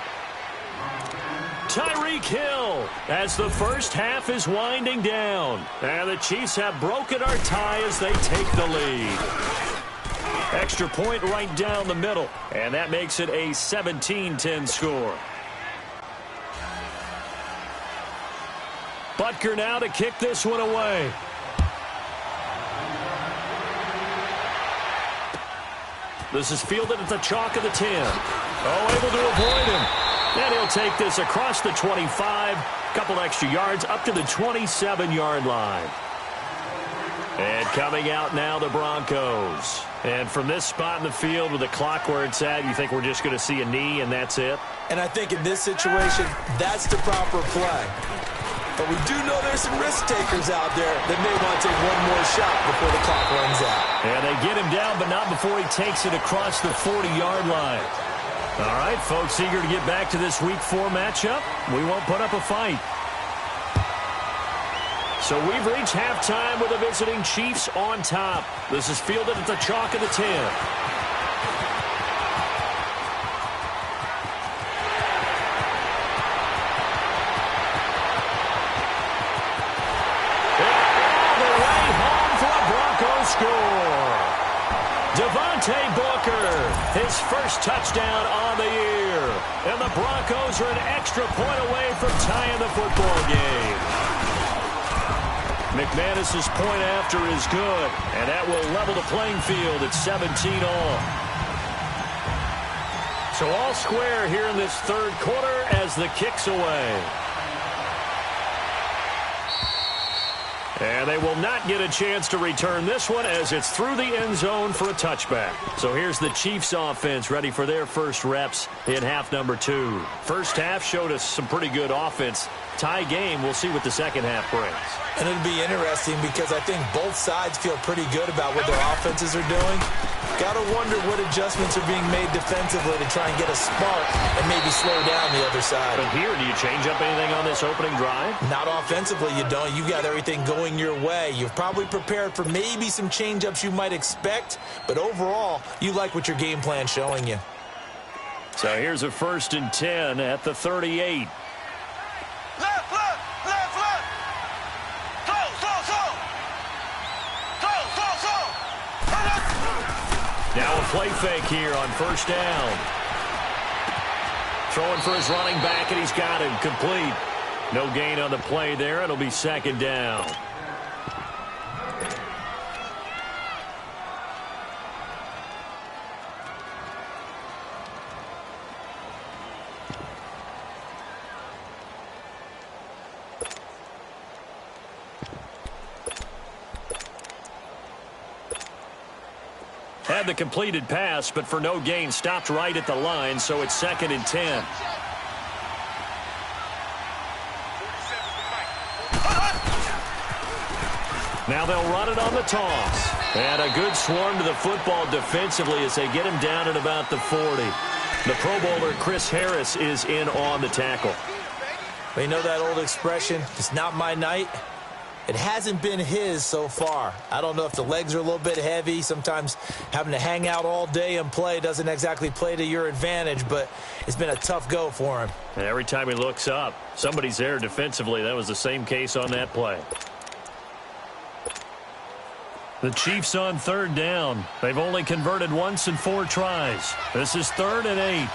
Tyreek Hill as the first half is winding down. And the Chiefs have broken our tie as they take the lead. Extra point right down the middle, and that makes it a 17-10 score. Butker now to kick this one away. This is fielded at the chalk of the 10. Oh, able to avoid him. And he'll take this across the 25, couple extra yards up to the 27-yard line. And coming out now, the Broncos. And from this spot in the field with the clock where it's at, you think we're just going to see a knee and that's it? And I think in this situation, that's the proper play. But we do know there's some risk takers out there that may want to take one more shot before the clock runs out. And they get him down, but not before he takes it across the 40-yard line. All right, folks, eager to get back to this Week 4 matchup. We won't put up a fight. So we've reached halftime with the visiting Chiefs on top. This is fielded at the chalk of the 10. And all the way home for a Broncos score. Devon Devontae Booker, his first touchdown on the year. And the Broncos are an extra point away from tying the football game. McManus's point after is good, and that will level the playing field at 17 all. So all square here in this third quarter as the kick's away. And they will not get a chance to return this one as it's through the end zone for a touchback. So here's the Chiefs offense ready for their first reps in half number 2. First half showed us some pretty good offense. Tie game, we'll see what the second half brings. And it'll be interesting because I think both sides feel pretty good about what their offenses are doing. Got to wonder what adjustments are being made defensively to try and get a spark and maybe slow down the other side. But here, do you change up anything on this opening drive? Not offensively, you don't. You got everything going your way. You've probably prepared for maybe some change-ups you might expect, but overall, you like what your game plan's showing you. So here's a 1st and 10 at the 38. Left, left, left, left. Now a play fake here on first down. Throwing for his running back, and he's got him complete. No gain on the play there. It'll be second down. Had the completed pass, but for no gain, stopped right at the line, so it's 2nd and 10. Now they'll run it on the toss. And a good swarm to the football defensively as they get him down at about the 40. The Pro Bowler Chris Harris is in on the tackle. Well, you know that old expression, it's not my night. It hasn't been his so far. I don't know if the legs are a little bit heavy. Sometimes having to hang out all day and play doesn't exactly play to your advantage, but it's been a tough go for him. And every time he looks up, somebody's there defensively. That was the same case on that play. The Chiefs on 3rd down. They've only converted once in 4 tries. This is 3rd and 8.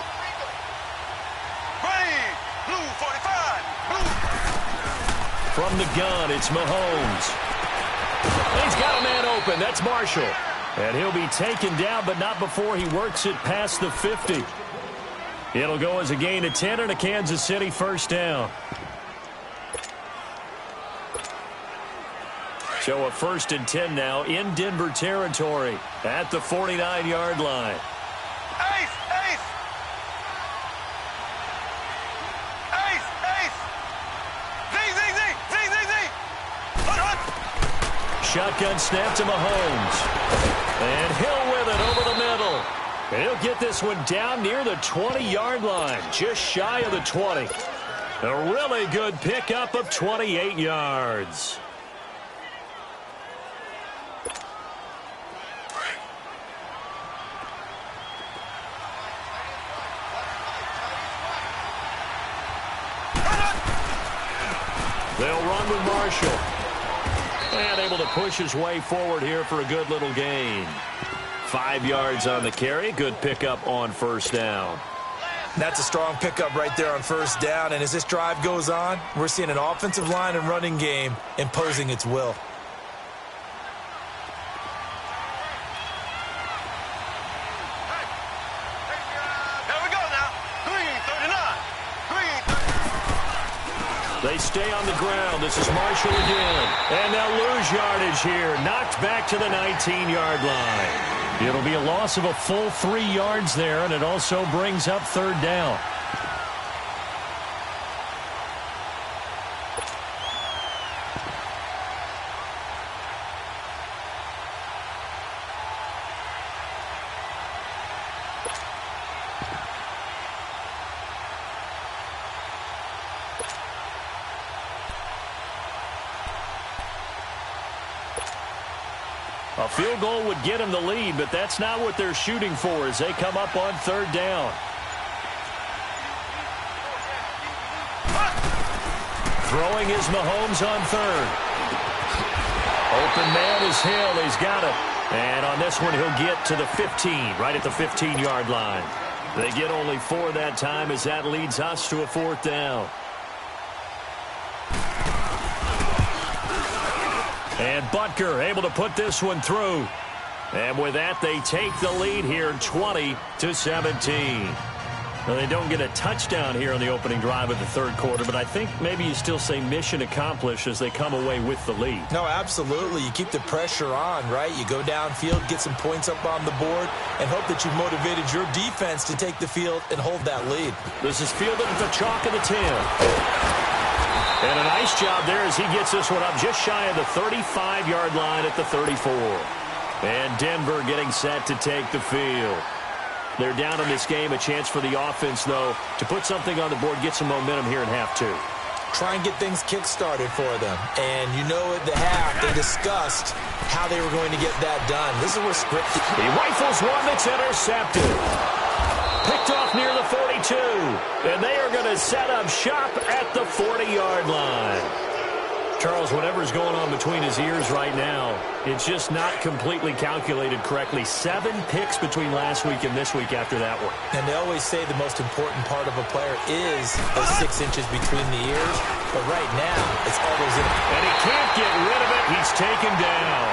From the gun, it's Mahomes. He's got a man open. That's Marshall. And he'll be taken down, but not before he works it past the 50. It'll go as a gain of 10 and a Kansas City first down. So a 1st and 10 now in Denver territory at the 49-yard line. Shotgun snap to Mahomes. And Hill with it over the middle. And he'll get this one down near the 20-yard line, just shy of the 20. A really good pickup of 28 yards. They'll run with Marshall. And able to push his way forward here for a good little gain. 5 yards on the carry. Good pickup on first down. That's a strong pickup right there on first down. And as this drive goes on, we're seeing an offensive line and running game imposing its will. They stay on the ground. This is Marshall again. And they'll lose yardage here. Knocked back to the 19-yard line. It'll be a loss of a full 3 yards there, and it also brings up 3rd down. A field goal would get them the lead, but that's not what they're shooting for as they come up on 3rd down. Throwing is Mahomes on 3rd. Open man is Hill. He's got it. And on this one, he'll get to the 15, right at the 15-yard line. They get only 4 that time as that leads us to a 4th down. And Butker able to put this one through. And with that, they take the lead here 20-17. Now, they don't get a touchdown here on the opening drive of the third quarter, but I think maybe you still say mission accomplished as they come away with the lead. No, absolutely. You keep the pressure on, right? You go downfield, get some points up on the board, and hope that you've motivated your defense to take the field and hold that lead. This is fielded at the chalk of the 10. And a nice job there as he gets this one up just shy of the 35-yard line at the 34. And Denver getting set to take the field. They're down in this game. A chance for the offense, though, to put something on the board, get some momentum here in half 2. Try and get things kick-started for them. And you know at the half, they discussed how they were going to get that done. This is where script... He rifles one that's intercepted. Picked off near the 42. And they are going to set up shop at the 40-yard line. Charles, whatever's going on between his ears right now, it's just not completely calculated correctly. 7 picks between last week and this week after that one. And they always say the most important part of a player is those 6 inches between the ears. But right now, it's all those... And he can't get rid of it. He's taken down.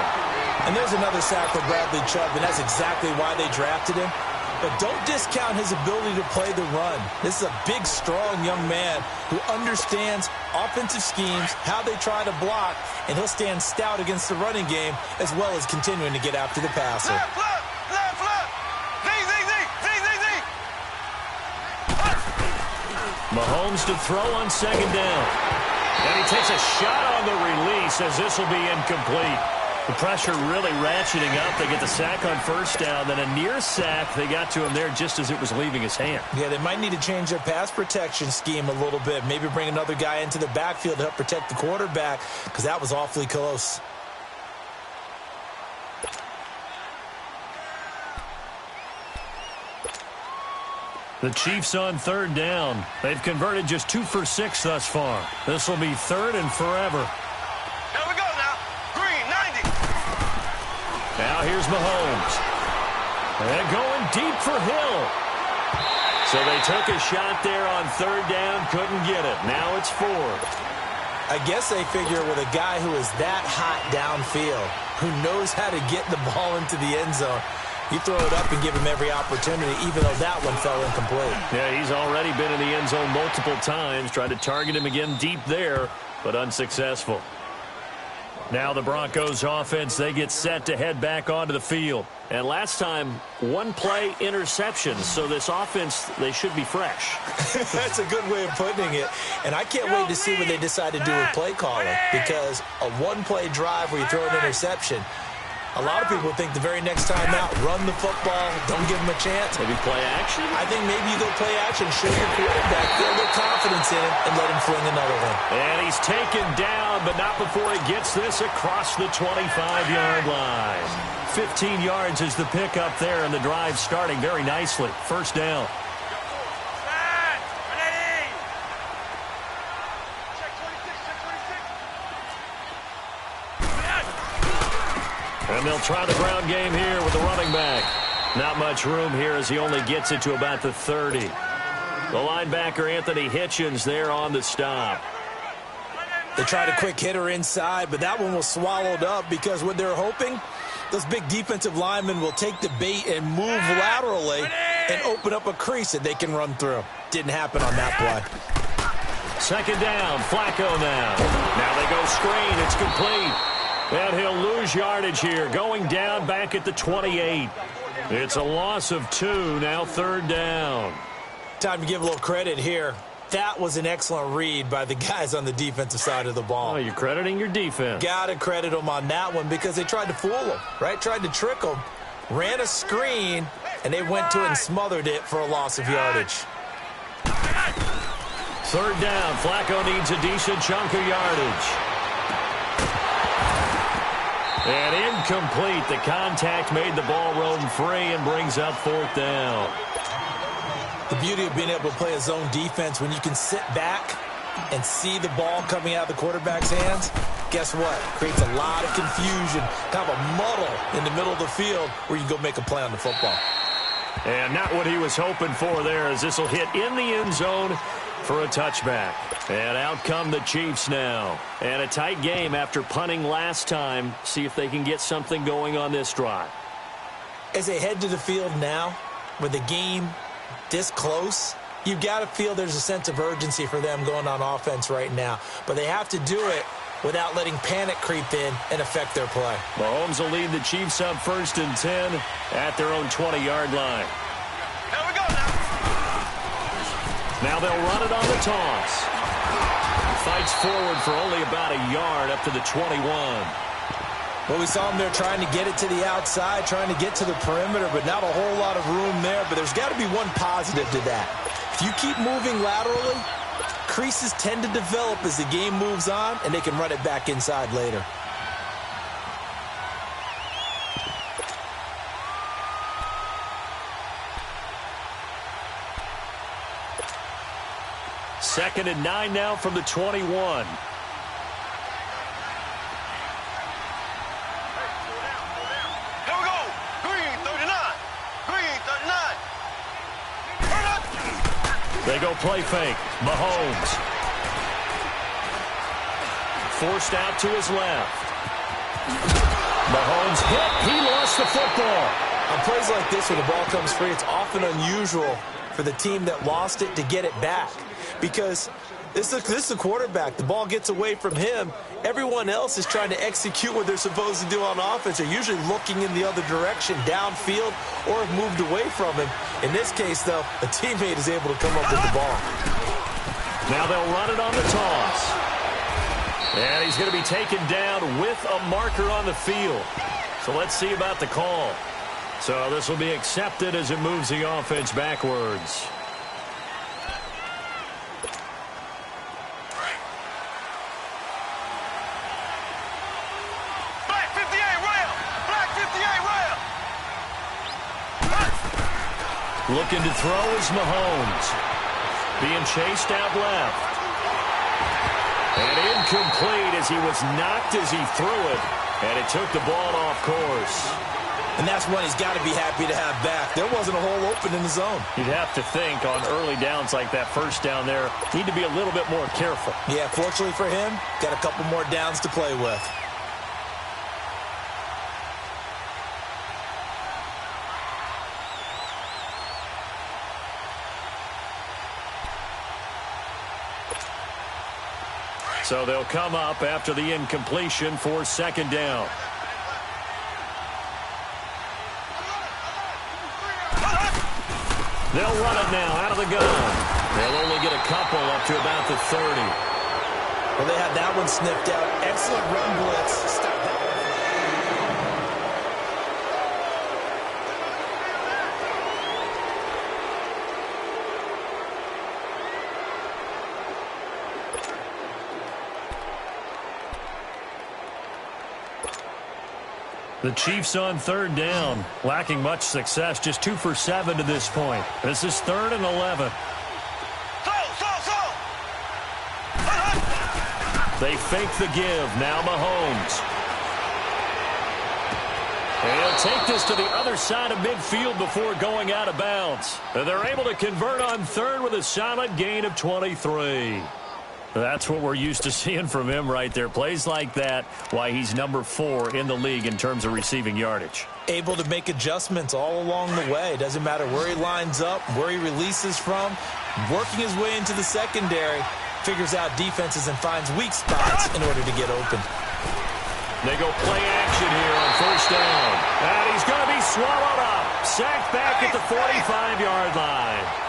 And there's another sack for Bradley Chubb, and that's exactly why they drafted him. But don't discount his ability to play the run. This is a big, strong young man who understands offensive schemes, how they try to block, and he'll stand stout against the running game as well as continuing to get after the passer. Left foot! Left foot! Mahomes to throw on 2nd down. And he takes a shot on the release as this will be incomplete. The pressure really ratcheting up. They get the sack on 1st down, then a near sack. They got to him there just as it was leaving his hand. Yeah, they might need to change their pass protection scheme a little bit. Maybe bring another guy into the backfield to help protect the quarterback because that was awfully close. The Chiefs on 3rd down. They've converted just 2 for 6 thus far. This will be 3rd and forever. There we go now. Green, 90. Now here's Mahomes. And going deep for Hill. So they took a shot there on 3rd down, couldn't get it. Now it's 4th. I guess they figure with a guy who is that hot downfield, who knows how to get the ball into the end zone, you throw it up and give him every opportunity, even though that one fell incomplete. Yeah, he's already been in the end zone multiple times. Tried to target him again deep there, but unsuccessful. Now the Broncos offense, they get set to head back onto the field. And last time, 1-play interception. So this offense, they should be fresh. That's a good way of putting it. And I can't wait to see what they decide to do with play calling. Because a 1-play drive where you throw an interception, a lot of people think the very next time out, run the football, don't give him a chance. Maybe play action? I think maybe you go play action, show your quarterback, feel a little confidence in him, and let him fling another one. And he's taken down, but not before he gets this across the 25-yard line. 15 yards is the pickup there, and the drive starting very nicely. 1st down. And they'll try the ground game here with the running back. Not much room here as he only gets it to about the 30. The linebacker, Anthony Hitchens, there on the stop. They tried a quick hitter inside, but that one was swallowed up because what they're hoping, those big defensive linemen will take the bait and move laterally and open up a crease that they can run through. Didn't happen on that play. 2nd down, Flacco now. Now they go screen, it's complete. And he'll lose yardage here, going down back at the 28. It's a loss of 2, now 3rd down. Time to give a little credit here. That was an excellent read by the guys on the defensive side of the ball. Oh, you're crediting your defense. Got to credit them on that one because they tried to fool them, right? Tried to trick them, ran a screen, and they went to it and smothered it for a loss of yardage. 3rd down, Flacco needs a decent chunk of yardage. And incomplete. The contact made the ball roam free and brings up 4th down. The beauty of being able to play a zone defense when you can sit back and see the ball coming out of the quarterback's hands, guess what? Creates a lot of confusion, kind of a muddle in the middle of the field where you can go make a play on the football. And not what he was hoping for there, as this will hit in the end zone for a touchback. And out come the Chiefs now. And a tight game after punting last time. See if they can get something going on this drive. As they head to the field now, with the game this close, you've got to feel there's a sense of urgency for them going on offense right now. But they have to do it without letting panic creep in and affect their play. Mahomes will lead the Chiefs up 1st and 10 at their own 20-yard line. There we go now. Now they'll run it on the toss. Fights forward for only about a yard up to the 21. Well, we saw him there trying to get it to the outside, trying to get to the perimeter, but not a whole lot of room there. But there's got to be one positive to that. If you keep moving laterally, creases tend to develop as the game moves on, and they can run it back inside later. Second and 9 now from the 21. Here we go. Green 39. Green 39. Turn up. They go play fake. Mahomes. Forced out to his left. Mahomes hit. He lost the football. On plays like this where the ball comes free, it's often unusual for the team that lost it to get it back. Because this is the quarterback. The ball gets away from him. Everyone else is trying to execute what they're supposed to do on offense. They're usually looking in the other direction, downfield, or have moved away from him. In this case, though, a teammate is able to come up with the ball. Now they'll run it on the toss. And he's going to be taken down with a marker on the field. So let's see about the call. So this will be accepted as it moves the offense backwards. Black 58 rail. Black 58 rail. Looking to throw is Mahomes. Being chased out left. And incomplete as he was knocked as he threw it. And it took the ball off course. And that's one he's got to be happy to have back. There wasn't a hole open in the zone. You'd have to think on early downs like that first down there, need to be a little bit more careful. Yeah, fortunately for him, got a couple more downs to play with. So they'll come up after the incompletion for second down. They'll run it now out of the gun. They'll only get a couple up to about the 30. Well, they had that one sniffed out. Excellent run blitz. Stop that. The Chiefs on third down, lacking much success, just 2 for 7 to this point. This is 3rd and 11. They fake the give. Now Mahomes. And he'll take this to the other side of midfield before going out of bounds. And they're able to convert on third with a solid gain of 23. That's what we're used to seeing from him right there. Plays like that, why he's number 4 in the league in terms of receiving yardage. Able to make adjustments all along the way. Doesn't matter where he lines up, where he releases from. Working his way into the secondary, figures out defenses and finds weak spots in order to get open. They go play action here on first down. And he's going to be swallowed up. Sacked back at the 45-yard line.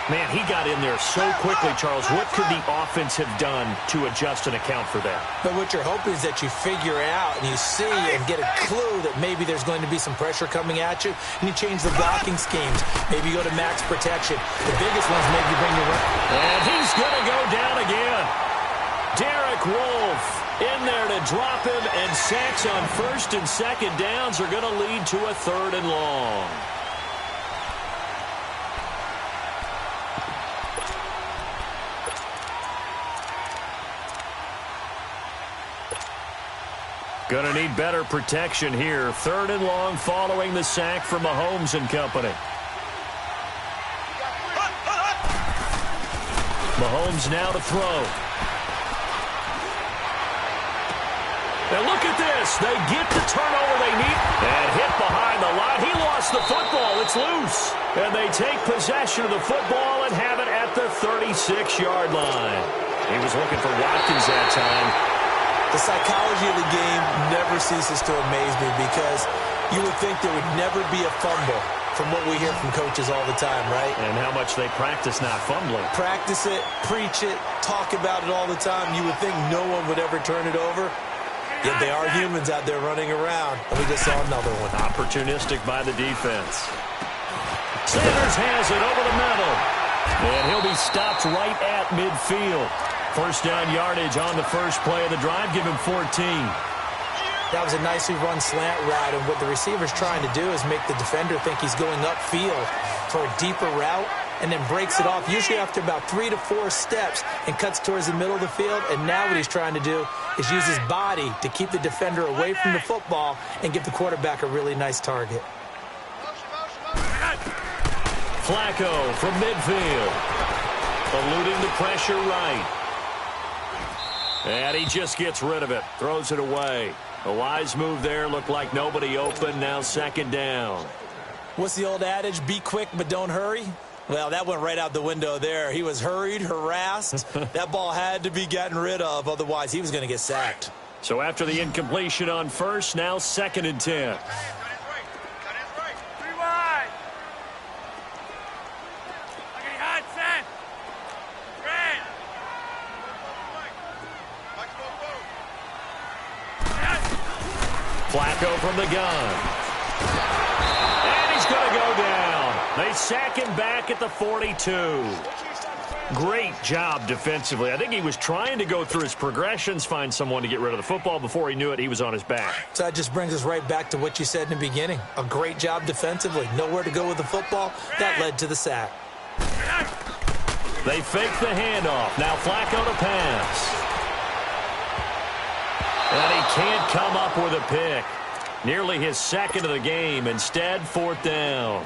Man, he got in there so quickly, Charles. What could the offense have done to adjust and account for that? But what you're hoping is that you figure out and you see and get a clue that maybe there's going to be some pressure coming at you, and you change the blocking schemes. Maybe you go to max protection. The biggest one's maybe bring you run. And he's going to go down again. Derek Wolfe in there to drop him, and sacks on first and second downs are going to lead to a 3rd and long. Gonna need better protection here. 3rd and long following the sack from Mahomes and company. Mahomes now to throw. Now look at this. They get the turnover they need. And hit behind the line. He lost the football. It's loose. And they take possession of the football and have it at the 36-yard line. He was looking for Watkins that time. The psychology of the game never ceases to amaze me because you would think there would never be a fumble from what we hear from coaches all the time, right? And how much they practice not fumbling. Practice it, preach it, talk about it all the time. You would think no one would ever turn it over. Yet they are humans out there running around. And we just saw another one. Opportunistic by the defense. Sanders has it over the middle. And he'll be stopped right at midfield. 1st down yardage on the first play of the drive. Give him 14. That was a nicely run slant route. And what the receiver's trying to do is make the defender think he's going upfield for a deeper route and then breaks it off, usually after about 3 to 4 steps, and cuts towards the middle of the field. And now what he's trying to do is use his body to keep the defender away from the football and give the quarterback a really nice target. Flacco from midfield. Eluding the pressure right. And he just gets rid of it. Throws it away. A wise move there. Looked like nobody open. Now 2nd down. What's the old adage? Be quick, but don't hurry. Well, that went right out the window there. He was hurried, harassed. That ball had to be gotten rid of. Otherwise, he was going to get sacked. So after the incompletion on first, now 2nd and 10. Flacco from the gun. And he's going to go down. They sack him back at the 42. Great job defensively. I think he was trying to go through his progressions, find someone to get rid of the football. Before he knew it, he was on his back. So that just brings us right back to what you said in the beginning. A great job defensively. Nowhere to go with the football. That led to the sack. They fake the handoff. Now Flacco to pass. And he can't come up with a pick. Nearly his 2nd of the game. Instead, 4th down.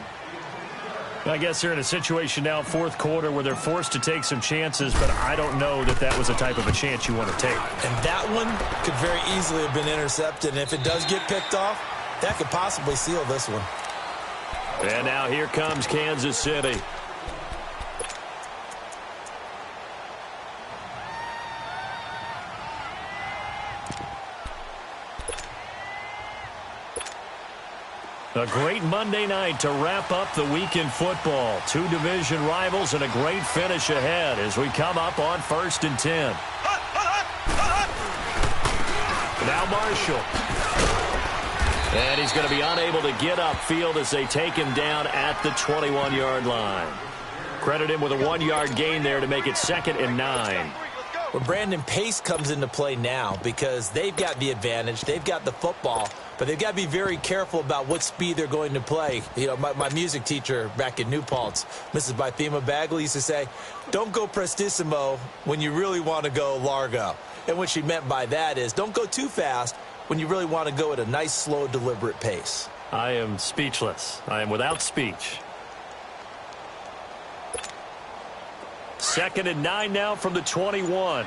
I guess they're in a situation now, 4th quarter, where they're forced to take some chances, but I don't know that that was the type of a chance you want to take. And that one could very easily have been intercepted. And if it does get picked off, that could possibly seal this one. And now here comes Kansas City. A great Monday night to wrap up the week in football. 2 division rivals and a great finish ahead as we come up on 1st and 10. Now Marshall. And he's going to be unable to get upfield as they take him down at the 21-yard line. Credit him with a 1-yard gain there to make it 2nd and 9. Well, Brandon, pace comes into play now because they've got the advantage. They've got the football, but they've got to be very careful about what speed they're going to play. You know, my music teacher back in New Paltz, Mrs. Bythema Bagley, used to say, don't go prestissimo when you really want to go largo. And what she meant by that is don't go too fast when you really want to go at a nice, slow, deliberate pace. I am speechless. I am without speech. 2nd and 9 now from the 21.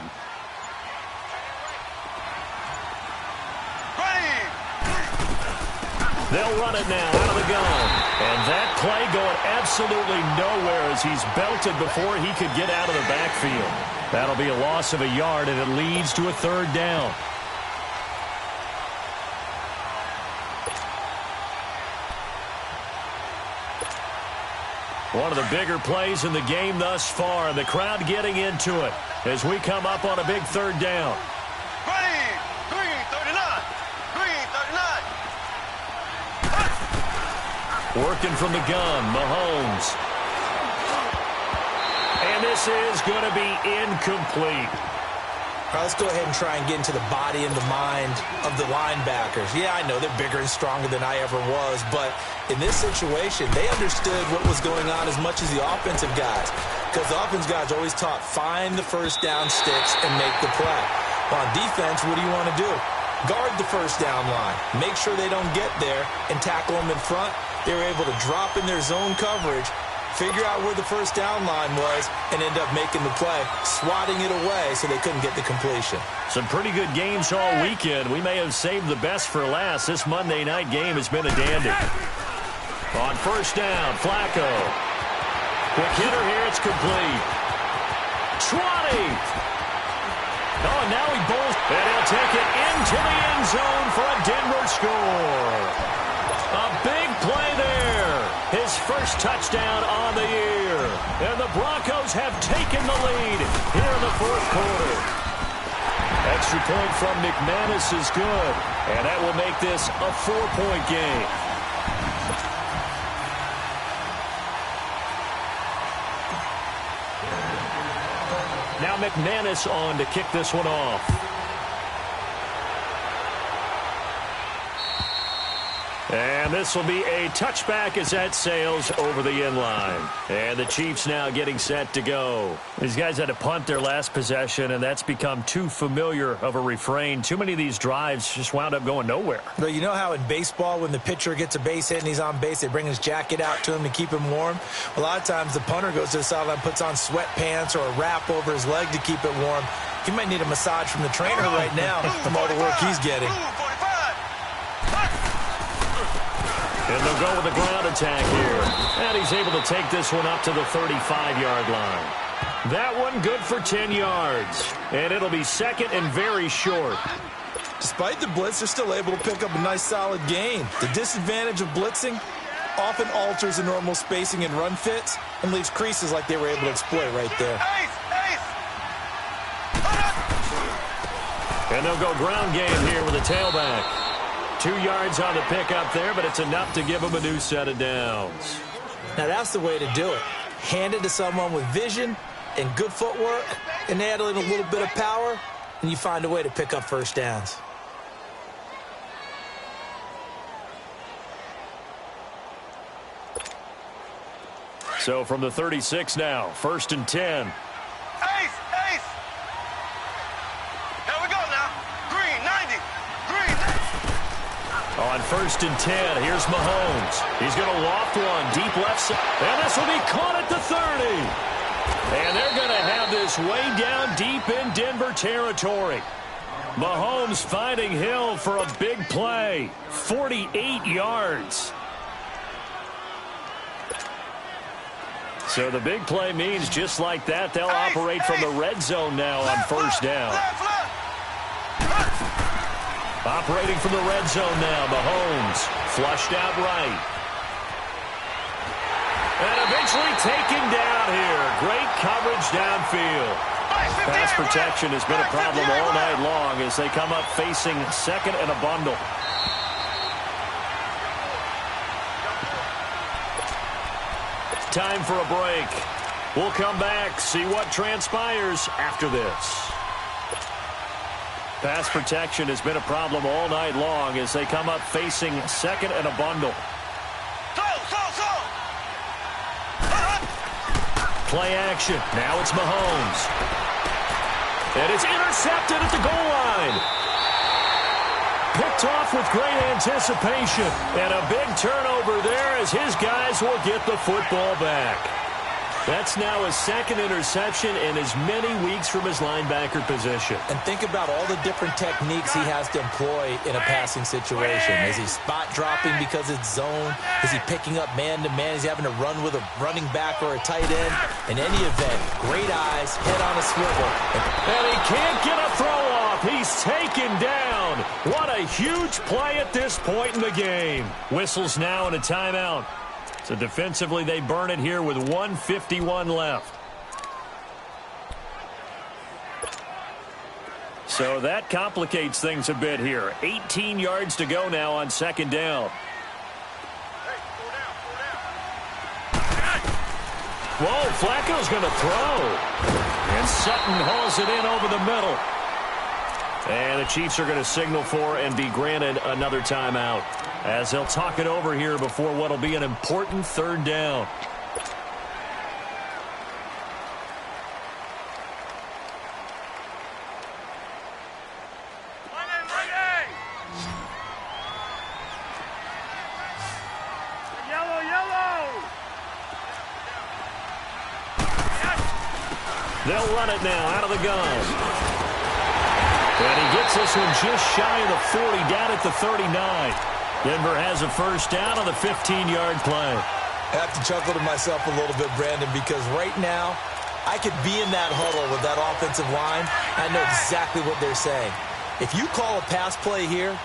They'll run it now out of the gun. And that play going absolutely nowhere as he's belted before he could get out of the backfield. That'll be a loss of a yard, and it leads to a 3rd down. One of the bigger plays in the game thus far, and the crowd getting into it as we come up on a big 3rd down. Green 39. Green 39. Working from the gun, Mahomes. And this is going to be incomplete. All right, let's go ahead and try and get into the body and the mind of the linebackers. Yeah, I know they're bigger and stronger than I ever was, but in this situation, they understood what was going on as much as the offensive guys, because the offensive guys are always taught, find the first down sticks and make the play. Well, on defense, what do you want to do? guard the first down line, make sure they don't get there, and tackle them in front. They were able to drop in their zone coverage, figure out where the first down line was, and end up making the play, swatting it away so they couldn't get the completion. Some pretty good games all weekend. We may have saved the best for last. This Monday night game has been a dandy. On first down, Flacco. Quick hitter here, it's complete. 20. Oh, and now he bowls, and he'll take it into the end zone for a Denver score. A big play there. His first touchdown on the year. And the Broncos have taken the lead here in the fourth quarter. Extra point from McManus is good, and that will make this a 4-point game. Now McManus on to kick this one off. And this will be a touchback as that sails over the end line. And the Chiefs now getting set to go. These guys had to punt their last possession, and that's become too familiar of a refrain. Too many of these drives just wound up going nowhere. But you know how in baseball, when the pitcher gets a base hit and he's on base, they bring his jacket out to him to keep him warm? A lot of times the punter goes to the sideline, puts on sweatpants or a wrap over his leg to keep it warm. He might need a massage from the trainer right now from all the work he's getting. And they'll go with the ground attack here. And he's able to take this one up to the 35-yard line. That one good for 10 yards. And it'll be second and very short. Despite the blitz, they're still able to pick up a nice solid gain. The disadvantage of blitzing often alters the normal spacing and run fits and leaves creases like they were able to exploit right there. And they'll go ground game here with a tailback. 2 yards on the pickup there, but it's enough to give them a new set of downs. Now that's the way to do it. Hand it to someone with vision and good footwork, and add in a little bit of power, and you find a way to pick up first downs. So from the 36 now, 1st and 10. On 1st and 10, here's Mahomes. He's going to loft one deep left side. And this will be caught at the 30. And they're going to have this way down deep in Denver territory. Mahomes finding Hill for a big play. 48 yards. So the big play means just like that, they'll operate from the red zone now on first down. Operating from the red zone now, Mahomes flushed out right. And eventually taken down here. Great coverage downfield. Pass protection has been a problem all night long as they come up facing second and a bundle. Time for a break. We'll come back, see what transpires after this. Pass protection has been a problem all night long as they come up facing second and a bundle. Play action. Now it's Mahomes. And it's intercepted at the goal line. Picked off with great anticipation. And a big turnover there as his guys will get the football back. That's now his second interception in as many weeks from his linebacker position. And think about all the different techniques he has to employ in a passing situation. Is he spot dropping because it's zone? Is he picking up man-to-man? Is he having to run with a running back or a tight end? In any event, great eyes, head on a swivel. And he can't get a throw off. He's taken down. What a huge play at this point in the game. Whistles now and a timeout. So defensively, they burn it here with 1:51 left. So that complicates things a bit here. 18 yards to go now on second down. Whoa, Flacco's going to throw. And Sutton hauls it in over the middle. And the Chiefs are going to signal for and be granted another timeout, as they'll talk it over here before what will be an important third down. They'll run it now out of the gun. And he gets this one just shy of the 40, down at the 39. Denver has a first down on the 15-yard play. I have to chuckle to myself a little bit, Brandon, because right now I could be in that huddle with that offensive line. I know exactly what they're saying. If you call a pass play here,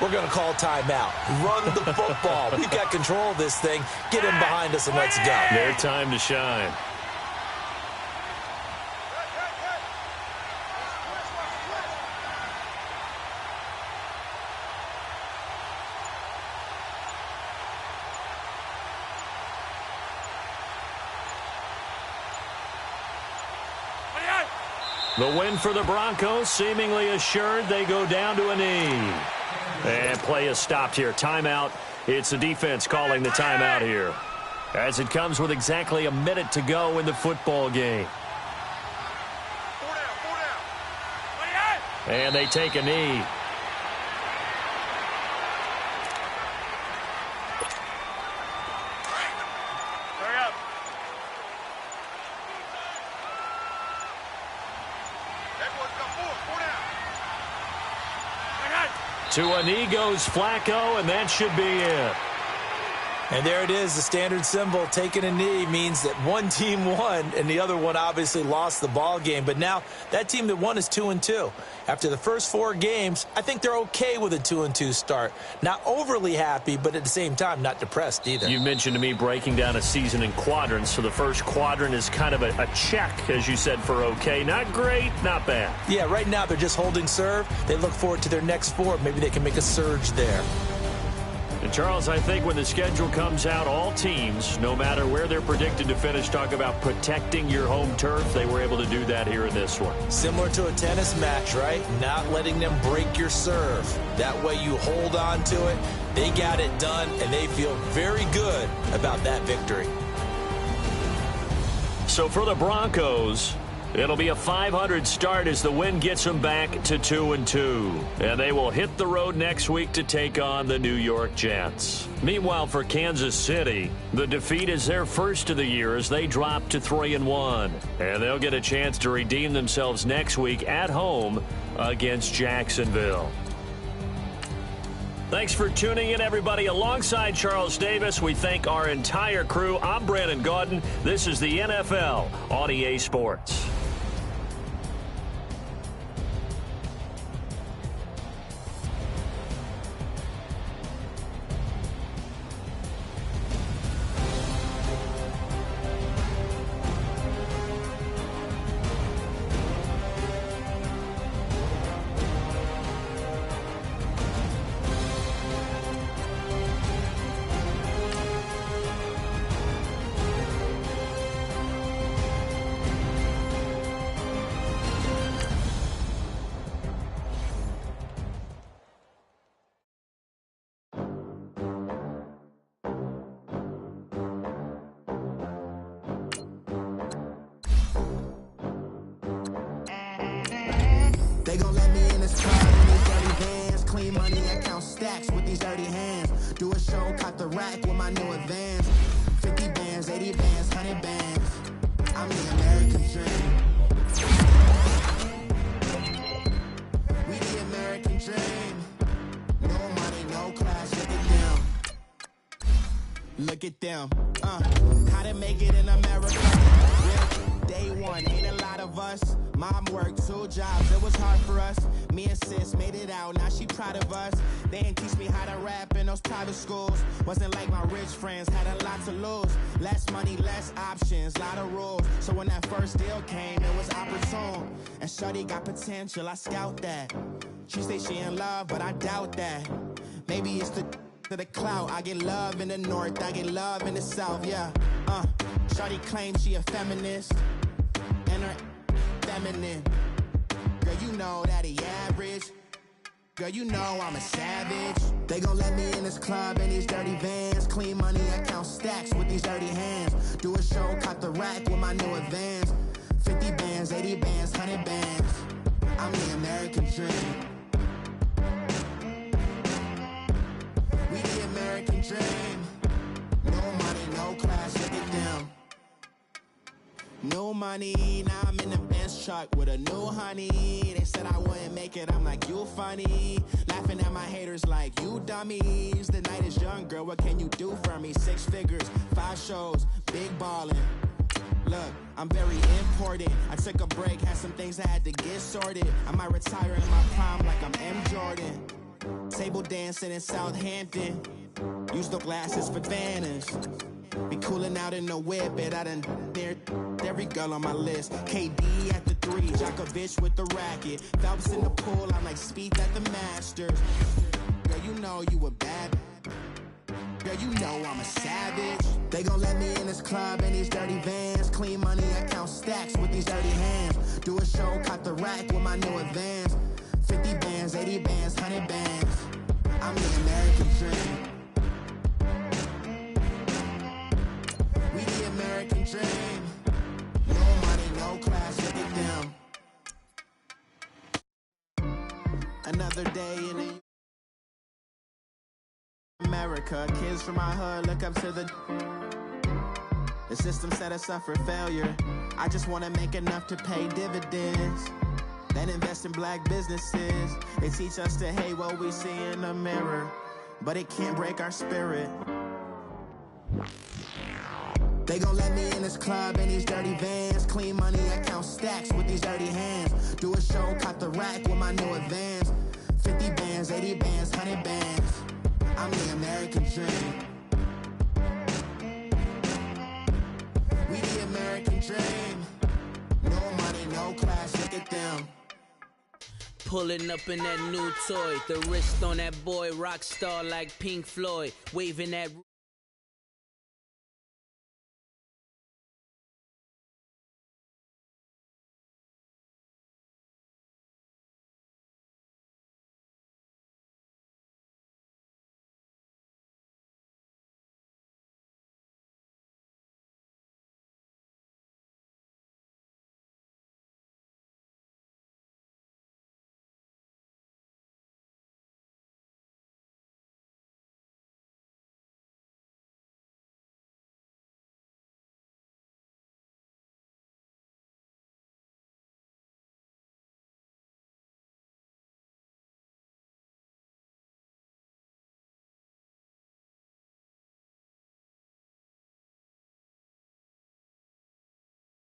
we're going to call timeout. Run the football. We've got control of this thing. Get him behind us and let's go. Their time to shine. The win for the Broncos, seemingly assured. They go down to a knee. And play is stopped here. Timeout. It's the defense calling the timeout here, as it comes with exactly a minute to go in the football game. And they take a knee. To a knee goes Flacco, and that should be it. And there it is, the standard symbol. Taking a knee means that one team won, and the other one obviously lost the ball game. But now that team that won is 2-2. After the first 4 games, I think they're okay with a 2-2 start. Not overly happy, but at the same time, not depressed either. You mentioned to me breaking down a season in quadrants. So the first quadrant is kind of a check, as you said, for okay. Not great, not bad. Yeah, right now they're just holding serve. They look forward to their next 4. Maybe they can make a surge there. And Charles, I think when the schedule comes out, all teams, no matter where they're predicted to finish, talk about protecting your home turf. They were able to do that here in this one. Similar to a tennis match, right? Not letting them break your serve. That way you hold on to it. They got it done, and they feel very good about that victory. So for the Broncos, it'll be a 500 start as the win gets them back to 2-2. And they will hit the road next week to take on the New York Jets. Meanwhile, for Kansas City, the defeat is their first of the year as they drop to 3-1. And they'll get a chance to redeem themselves next week at home against Jacksonville. Thanks for tuning in, everybody. Alongside Charles Davis, we thank our entire crew. I'm Brandon Gaudin. This is the NFL on EA Sports. They gon' let me in this club in these dirty vans. Clean money, I count stacks with these dirty hands. Do a show, cut the rack with my new advance. 50 bands, 80 bands, 100 bands. I'm the American dream. We the American dream. No money, no class, look at them. Look at them. How to make it in America. Real day one, ain't a lot of us. Mom worked 2 jobs, it was hard for us. Me and sis made it out, now she proud of us. They didn't teach me how to rap in those private schools. Wasn't like my rich friends, had a lot to lose. Less money, less options, lot of rules. So when that first deal came, it was opportune. And shorty got potential, I scout that. She say she in love, but I doubt that. Maybe it's the clout. I get love in the north, I get love in the south, yeah. Shorty claims she a feminist. And her feminine. Girl, you know that he average. Girl, you know I'm a savage. They gon' let me in this club in these dirty vans. Clean money, I count stacks with these dirty hands. Do a show, cut the rack with my new advance. 50 bands, 80 bands, 100 bands. I'm the American dream. We the American dream. No money, no class, look at them. No money, now I'm in the Benz truck with a new honey. They said I wouldn't make it, I'm like, you funny. Laughing at my haters like, you dummies. The night is young, girl, what can you do for me? 6 figures, 5 shows, big ballin'. Look, I'm very important. I took a break, had some things I had to get sorted. I might retire in my prime like I'm M. Jordan. Table dancing in Southampton. Use the glasses for Vanish. Be cooling out in the whip, but I done dared every girl on my list. KD at the 3, Djokovic with the racket. Phelps in the pool, I'm like Speed at the Masters. Girl, you know you a bad. Girl, you know I'm a savage. They gon' let me in this club in these dirty vans. Clean money, I count stacks with these dirty hands. Do a show, caught the rack with my new advance. 50 bands, 80 bands, 100 bands. I'm the American dream. We the American dream. No money, no class, look at them. Another day in the America, kids from my hood look up to the system set us up for failure. I just want to make enough to pay dividends, then invest in black businesses. They teach us to hate what we see in the mirror, but it can't break our spirit. They gon' let me in this club in these dirty vans. Clean money, I count stacks with these dirty hands. Do a show, caught the rack with my new advance. 50 bands, 80 bands, 100 bands. I'm the American dream. We the American dream. No money, no class, look at them. Pulling up in that new toy. The wrist on that boy, rock star like Pink Floyd. Waving that